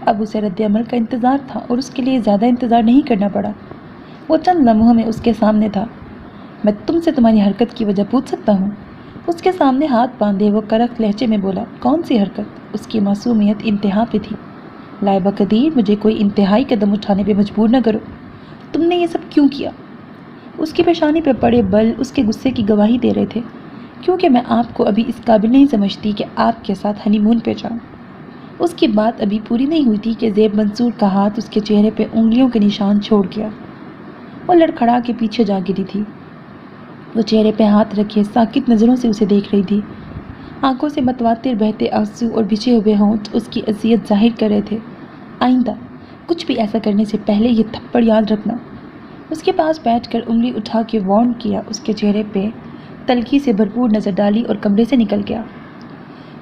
اب اسے رد عمل کا انتظار تھا اور اس کے لیے زیادہ انتظار نہیں کرنا پڑا۔ وہ چند لمحوں میں اس کے سامنے تھا۔ میں تم سے تمہاری حرکت کی وجہ پوچھ سکتا ہوں؟ اس کے سامنے ہاتھ باندھے وہ کرخت لہجے میں بولا۔ کون سی حرکت؟ اس کی معصومیت انتہا پہ تھی۔ لائبہ قدیر، مجھے کوئی انتہائی قدم اٹھانے پہ مجبور نہ کرو۔ تم نے یہ سب کیوں کیا؟ اس کی پیشانی پہ پڑے بل اس کے غصے کی گواہی دے رہے تھے۔ کیونکہ میں آپ کو ابھی اس قابل نہیں سمجھتی کہ آپ کے ساتھ ہنی مون پہ جاؤں۔ اس کی بات ابھی پوری نہیں ہوئی تھی کہ زیب منصور کا ہاتھ اس کے چہرے پہ انگلیوں کے نشان چھوڑ گیا۔ وہ لڑکھڑا کے پیچھے جا گری تھی۔ وہ چہرے پہ ہاتھ رکھے ساکت نظروں سے اسے دیکھ رہی تھی۔ آنکھوں سے متواتر بہتے آنسو اور بچھے ہوئے ہونٹ اس کی اذیت ظاہر کر رہے تھے۔ آئندہ کچھ بھی ایسا کرنے سے پہلے یہ تھپڑ یاد رکھنا۔ اس کے پاس بیٹھ کر انگلی اٹھا کے وارن کیا۔ اس کے چہرے پہ تلخی سے بھرپور نظر ڈالی اور کمرے سے نکل گیا۔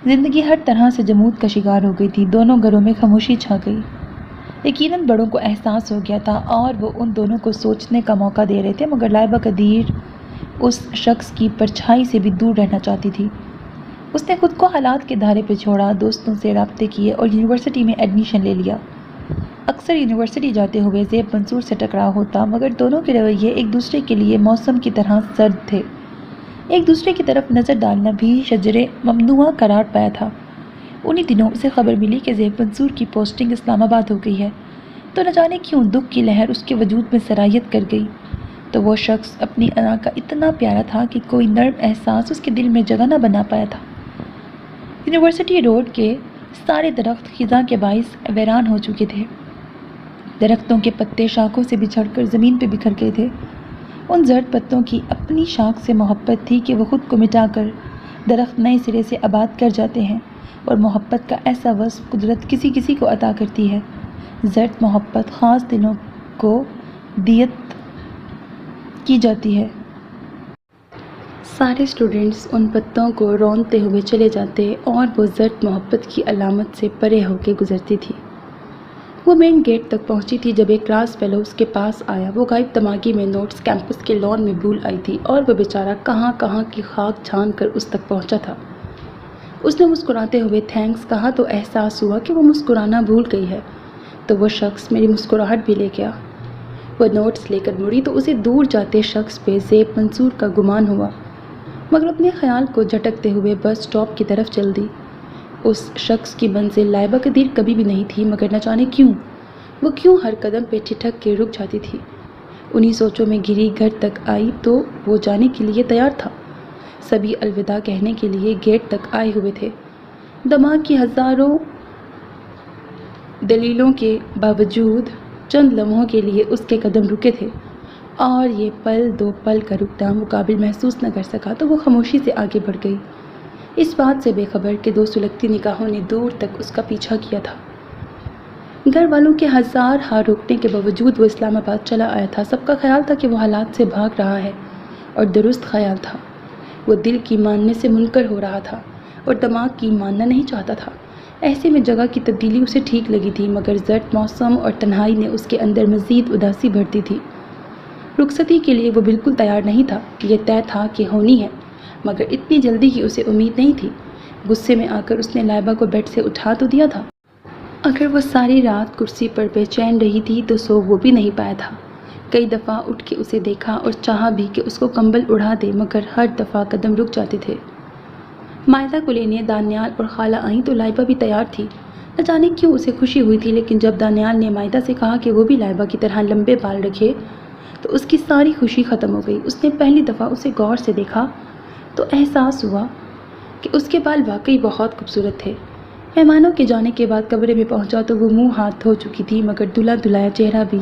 زندگی ہر طرح سے جمود کا شکار ہو گئی تھی۔ دونوں گھروں میں خاموشی چھا گئی۔ یقیناً بڑوں کو احساس ہو گیا تھا اور وہ ان دونوں کو سوچنے کا موقع دے رہے تھے، مگر لائبہ قدیر اس شخص کی پرچھائی سے بھی دور رہنا چاہتی تھی۔ اس نے خود کو حالات کے دھارے پہ چھوڑا، دوستوں سے رابطے کیے اور یونیورسٹی میں ایڈمیشن لے لیا۔ اکثر یونیورسٹی جاتے ہوئے زیب منصور سے ٹکراؤ ہوتا، مگر دونوں کے رویے ایک دوسرے کے لیے موسم کی طرح سرد تھے۔ ایک دوسرے کی طرف نظر ڈالنا بھی شجر ممنوعہ قرار پایا تھا۔ انہی دنوں اسے خبر ملی کہ زیب منصور کی پوسٹنگ اسلام آباد ہو گئی ہے، تو نہ جانے کیوں دکھ کی لہر اس کے وجود میں سرایت کر گئی۔ تو وہ شخص اپنی انا کا اتنا پیارا تھا کہ کوئی نرم احساس اس کے دل میں جگہ نہ بنا پایا تھا۔ یونیورسٹی روڈ کے سارے درخت خزاں کے باعث ویران ہو چکے تھے۔ درختوں کے پتے شاخوں سے بچھڑ کر زمین پہ بکھر گئے تھے۔ ان زرد پتوں کی اپنی شاخ سے محبت تھی کہ وہ خود کو مٹا کر درخت نئے سرے سے آباد کر جاتے ہیں، اور محبت کا ایسا وصف قدرت کسی کسی کو عطا کرتی ہے۔ زرد محبت خاص دنوں کو دیت کی جاتی ہے۔ سارے اسٹوڈنٹس ان پتوں کو رونتے ہوئے چلے جاتے اور وہ زرد محبت کی علامت سے پرے ہو کے گزرتی تھی۔ وہ مین گیٹ تک پہنچی تھی جب ایک کلاس فیلو اس کے پاس آیا۔ وہ غائب دماغی میں نوٹس کیمپس کے لان میں بھول آئی تھی اور وہ بیچارہ کہاں کہاں کی خاک چھان کر اس تک پہنچا تھا۔ اس نے مسکراتے ہوئے تھینکس کہا تو احساس ہوا کہ وہ مسکرانا بھول گئی ہے، تو وہ شخص میری مسکراہٹ بھی لے گیا۔ وہ نوٹس لے کر مڑی تو اسے دور جاتے شخص پہ زیب منصور کا گمان ہوا، مگر اپنے خیال کو جھٹکتے ہوئے بس اسٹاپ کی طرف چل دی۔ اس شخص کی منزل لائبہ قدیر کبھی بھی نہیں تھی، مگر نہ جانے وہ کیوں ہر قدم پہ ٹھٹک کے رک جاتی تھی۔ انہی سوچوں میں گھری گھر تک آئی تو وہ جانے کے لیے تیار تھا۔ سبھی الوداع کہنے کے لیے گیٹ تک آئے ہوئے تھے۔ دماغ کی ہزاروں دلیلوں کے باوجود چند لمحوں کے لیے اس کے قدم رکے تھے، اور یہ پل دو پل کا رکنا مقابل محسوس نہ کر سکا تو وہ خاموشی سے آگے بڑھ گئی، اس بات سے بے خبر کہ دو سلگتی نگاہوں نے دور تک اس کا پیچھا کیا تھا۔ گھر والوں کے ہزار ہاں روکنے کے باوجود وہ اسلام آباد چلا آیا تھا۔ سب کا خیال تھا کہ وہ حالات سے بھاگ رہا ہے، اور درست خیال تھا۔ وہ دل کی ماننے سے منکر ہو رہا تھا اور دماغ کی ماننا نہیں چاہتا تھا۔ ایسے میں جگہ کی تبدیلی اسے ٹھیک لگی تھی، مگر زرد موسم اور تنہائی نے اس کے اندر مزید اداسی بھر دی تھی۔ رخصتی کے لیے وہ بالکل تیار نہیں تھا، یہ طے تھا کہ ہونی ہے، مگر اتنی جلدی کی اسے امید نہیں تھی۔ غصے میں آ کر اس نے لائبہ کو بیڈ سے اٹھا تو دیا تھا، اگر وہ ساری رات کرسی پر بے چین رہی تھی تو سو وہ بھی نہیں پایا تھا۔ کئی دفعہ اٹھ کے اسے دیکھا اور چاہا بھی کہ اس کو کمبل اڑا دے، مگر ہر دفعہ قدم رک جاتے تھے۔ مائدہ کو لینے دانیال اور خالہ آئیں تو لائبہ بھی تیار تھی۔ نہ جانے کیوں اسے خوشی ہوئی تھی، لیکن جب دانیال نے مائدہ سے کہا کہ وہ بھی لائبہ کی طرح لمبے بال رکھے تو اس کی ساری خوشی ختم ہو گئی۔ اس نے پہلی دفعہ اسے غور سے دیکھا تو احساس ہوا کہ اس کے بال واقعی بہت خوبصورت تھے۔ مہمانوں کے جانے کے بعد کمرے میں پہنچا تو وہ منہ ہاتھ دھو چکی تھی، مگر دھلا دھلایا چہرہ بھی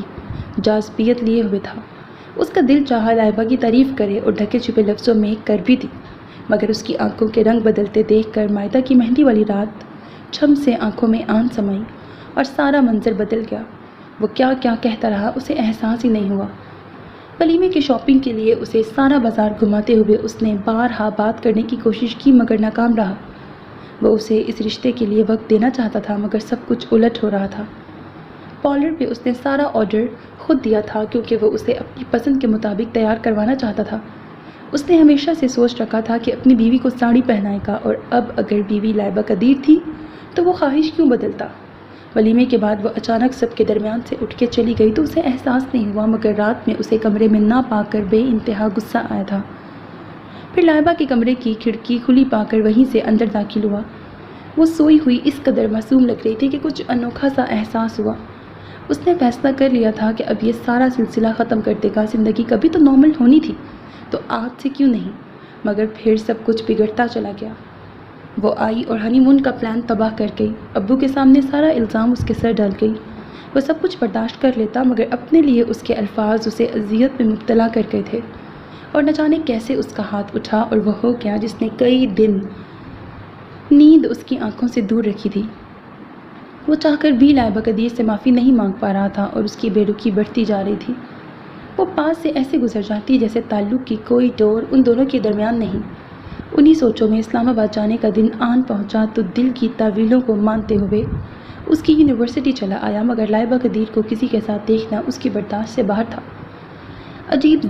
جاذبیت لیے ہوئے تھا۔ اس کا دل چاہا لائبہ کی تعریف کرے اور ڈھکے چھپے لفظوں میں کر بھی دی، مگر اس کی آنکھوں کے رنگ بدلتے دیکھ کر مائدہ کی مہندی والی رات چھم سے آنکھوں میں آن سمائی اور سارا منظر بدل گیا۔ وہ کیا کیا کہتا رہا، اسے احساس ہی نہیں ہوا۔ ولیمے کی شاپنگ کے لیے اسے سارا بازار گھماتے ہوئے اس نے بارہا بات کرنے کی کوشش کی، مگر ناکام رہا۔ وہ اسے اس رشتے کے لیے وقت دینا چاہتا تھا، مگر سب کچھ الٹ ہو رہا تھا۔ پارلر پہ اس نے سارا آرڈر خود دیا تھا کیونکہ وہ اسے اپنی پسند کے مطابق تیار کروانا چاہتا تھا۔ اس نے ہمیشہ سے سوچ رکھا تھا کہ اپنی بیوی کو ساڑی پہنائے گا، اور اب اگر بیوی لائبہ قدیر تھی تو وہ خواہش کیوں بدلتا۔ ولیمے کے بعد وہ اچانک سب کے درمیان سے اٹھ کے چلی گئی تو اسے احساس نہیں ہوا، مگر رات میں اسے کمرے میں نہ پا کر بے انتہا غصہ آیا تھا۔ پھر لائبہ کے کمرے کی کھڑکی کھلی پا کر وہیں سے اندر داخل ہوا۔ وہ سوئی ہوئی اس قدر معصوم لگ رہی تھی کہ کچھ انوکھا سا احساس ہوا۔ اس نے فیصلہ کر لیا تھا کہ اب یہ سارا سلسلہ ختم کر دے گا۔ زندگی کبھی تو نارمل ہونی تھی، تو آج سے کیوں نہیں؟ مگر پھر سب کچھ بگڑتا چلا گیا۔ وہ آئی اور ہنی مون کا پلان تباہ کر گئی۔ ابو کے سامنے سارا الزام اس کے سر ڈال گئی۔ وہ سب کچھ برداشت کر لیتا، مگر اپنے لیے اس کے الفاظ اسے اذیت میں مبتلا کر گئے تھے، اور نہ جانے کیسے اس کا ہاتھ اٹھا اور وہ ہو گیا جس نے کئی دن نیند اس کی آنکھوں سے دور رکھی تھی۔ وہ چاہ کر بھی لائبہ قدیر سے معافی نہیں مانگ پا رہا تھا، اور اس کی بے رخی بڑھتی جا رہی تھی۔ وہ پاس سے ایسے گزر جاتی جیسے تعلق کی کوئی ڈور ان دونوں کے درمیان نہیں۔ انہی سوچوں میں اسلام آباد جانے کا دن آن پہنچا تو دل کی تعویلوں کو مانتے ہوئے اس کی یونیورسٹی چلا آیا، مگر لائبہ قدیر کو کسی کے ساتھ دیکھنا اس کی برداشت سے باہر تھا۔ عجب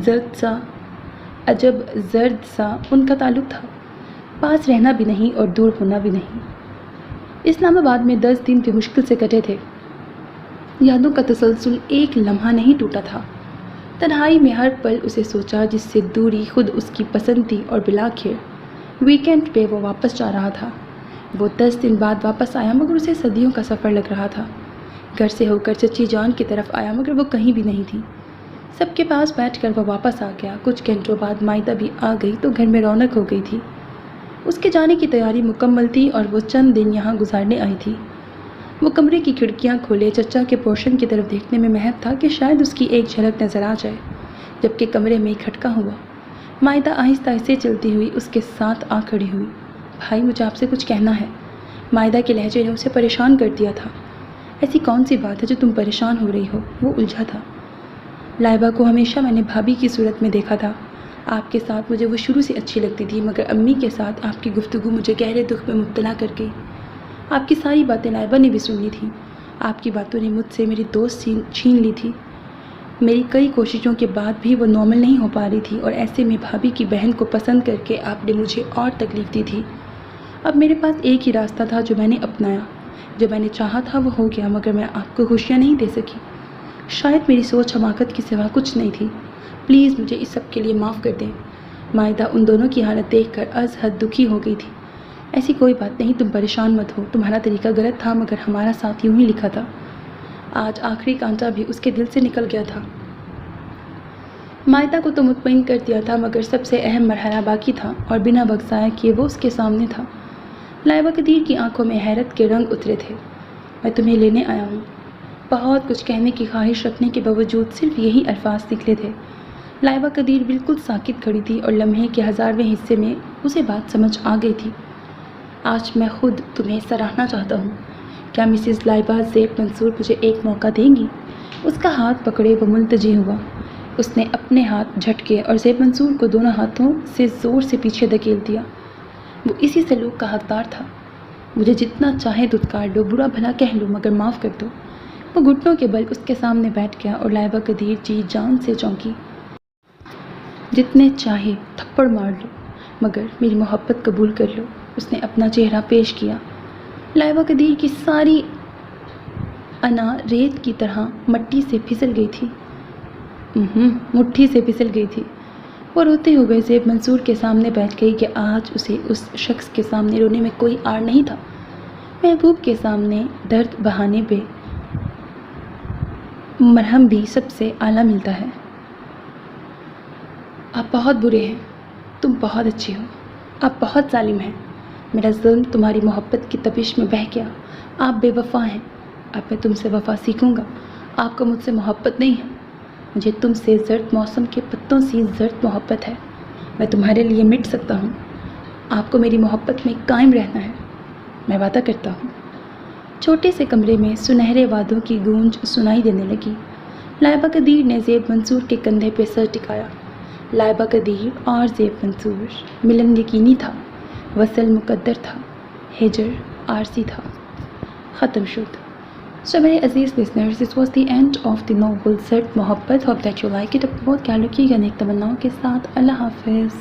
زرد سا ان کا تعلق تھا، پاس رہنا بھی نہیں اور دور ہونا بھی نہیں۔ اسلام آباد میں 10 دن بھی مشکل سے کٹے تھے۔ یادوں کا تسلسل ایک لمحہ نہیں ٹوٹا تھا۔ تنہائی میں ہر پل اسے سوچا جس سے دوری خود اس کی پسند تھی، اور بالآخر ویکینڈ پہ وہ واپس جا رہا تھا۔ وہ 10 دن بعد واپس آیا، مگر اسے صدیوں کا سفر لگ رہا تھا۔ گھر سے ہو کر چچی جان کی طرف آیا، مگر وہ کہیں بھی نہیں تھی۔ سب کے پاس بیٹھ کر وہ واپس آ گیا۔ کچھ گھنٹوں بعد مائدہ بھی آ گئی تو گھر میں رونق ہو گئی تھی۔ اس کے جانے کی تیاری مکمل تھی اور وہ چند دن یہاں گزارنے آئی تھی۔ وہ کمرے کی کھڑکیاں کھولے چچا کے پورشن کی طرف دیکھنے میں محب تھا کہ شاید اس کی ایک جھلک نظر آ جائے، جبکہ کمرے میں کھٹکا ہوا۔ مائدہ آہستہ آہستہ چلتی ہوئی اس کے ساتھ آ کھڑی ہوئی۔ بھائی، مجھے آپ سے کچھ کہنا ہے۔ مائدہ کے لہجے نے اسے پریشان کر دیا تھا۔ ایسی کون سی بات ہے جو تم پریشان ہو رہی ہو؟ وہ الجھا تھا۔ لائبہ کو ہمیشہ میں نے بھابھی کی صورت میں دیکھا تھا۔ آپ کے ساتھ مجھے وہ شروع سے اچھی لگتی تھی، مگر امی کے ساتھ آپ کی گفتگو مجھے گہرے دکھ میں مبتلا کر گئی۔ آپ کی ساری باتیں لائبہ نے بھی سن لی تھیں۔ آپ کی باتوں نے مجھ سے میری دوست چھین لی تھی۔ میری کئی کوششوں کے بعد بھی وہ نارمل نہیں ہو پا رہی تھی، اور ایسے میں بھابھی کی بہن کو پسند کر کے آپ نے مجھے اور تکلیف دی تھی۔ اب میرے پاس ایک ہی راستہ تھا جو میں نے اپنایا۔ جو میں نے چاہا تھا وہ ہو گیا، مگر میں آپ کو خوشیاں نہیں دے سکی۔ شاید میری سوچ حماقت کی سوا کچھ نہیں تھی۔ پلیز مجھے اس سب کے لیے معاف کر دیں۔ مائدہ ان دونوں کی حالت دیکھ کر از حد دکھی ہو گئی تھی۔ ایسی کوئی بات نہیں، تم پریشان مت ہو۔ تمہارا طریقہ غلط تھا، مگر ہمارا ساتھ یوں ہی لکھا تھا۔ آج آخری کانٹا بھی اس کے دل سے نکل گیا تھا۔ مائدہ کو تو مطمئن کر دیا تھا، مگر سب سے اہم مرحلہ باقی تھا، اور بنا بگسائے کیے وہ اس کے سامنے تھا۔ لائبہ قدیر کی آنکھوں میں حیرت کے رنگ اترے تھے۔ میں تمہیں لینے آیا ہوں۔ بہت کچھ کہنے کی خواہش رکھنے کے باوجود صرف یہی الفاظ نکلے تھے۔ لائبہ قدیر بالکل ساکت کھڑی تھی اور لمحے کے 1000ویں حصے میں اسے بات سمجھ آ گئی تھی۔ آج میں خود تمہیں سراہنا چاہتا ہوں۔ کیا مسز لائبہ زیب منصور مجھے ایک موقع دیں گی؟ اس کا ہاتھ پکڑے وہ ملتجی ہوا۔ اس نے اپنے ہاتھ جھٹکے اور زیب منصور کو دونوں ہاتھوں سے زور سے پیچھے دھکیل دیا۔ وہ اسی سلوک کا حقدار تھا۔ مجھے جتنا چاہے دھتکار لو، برا بھلا کہہ لو، مگر معاف کر دو۔ وہ گھٹنوں کے بل اس کے سامنے بیٹھ گیا اور لائبہ قدیر جی جان سے چونکی۔ جتنے چاہے تھپڑ مار لو، مگر میری محبت قبول کر لو۔ اس نے اپنا چہرہ پیش کیا۔ لائبہ قدیر کی ساری انا ریت کی طرح مٹی سے پھسل گئی تھی، مٹھی سے پھسل گئی تھی۔ وہ روتے ہوئے زیب منصور کے سامنے بیٹھ گئی کہ آج اسے اس شخص کے سامنے رونے میں کوئی آڑ نہیں تھا۔ محبوب کے سامنے درد بہانے پہ مرہم بھی سب سے اعلیٰ ملتا ہے۔ آپ بہت برے ہیں، تم بہت اچھے ہو، آپ بہت ظالم ہیں۔ میرا ظلم تمہاری محبت کی تپش میں بہہ گیا۔ آپ بے وفا ہیں، اب میں تم سے وفا سیکھوں گا۔ آپ کو مجھ سے محبت نہیں ہے، مجھے تم سے زرد موسم کے پتوں سی زرد محبت ہے۔ میں تمہارے لیے مٹ سکتا ہوں، آپ کو میری محبت میں قائم رہنا ہے، میں وعدہ کرتا ہوں۔ چھوٹے سے کمرے میں سنہرے وعدوں کی گونج سنائی دینے لگی۔ لائبہ قدیر نے زیب منصور کے کندھے پہ سر ٹکایا۔ لائبہ قدیر اور زیب منصور، ملن یقینی تھا، وصل مقدر تھا، ہجر عارضی تھا۔ ختم شد۔ So میرے عزیز listeners, this was the end of the novel زرد محبت. Hope that you like it. بہت خیال رکھیے گا نیک تمناؤں کے ساتھ۔ اللہ حافظ۔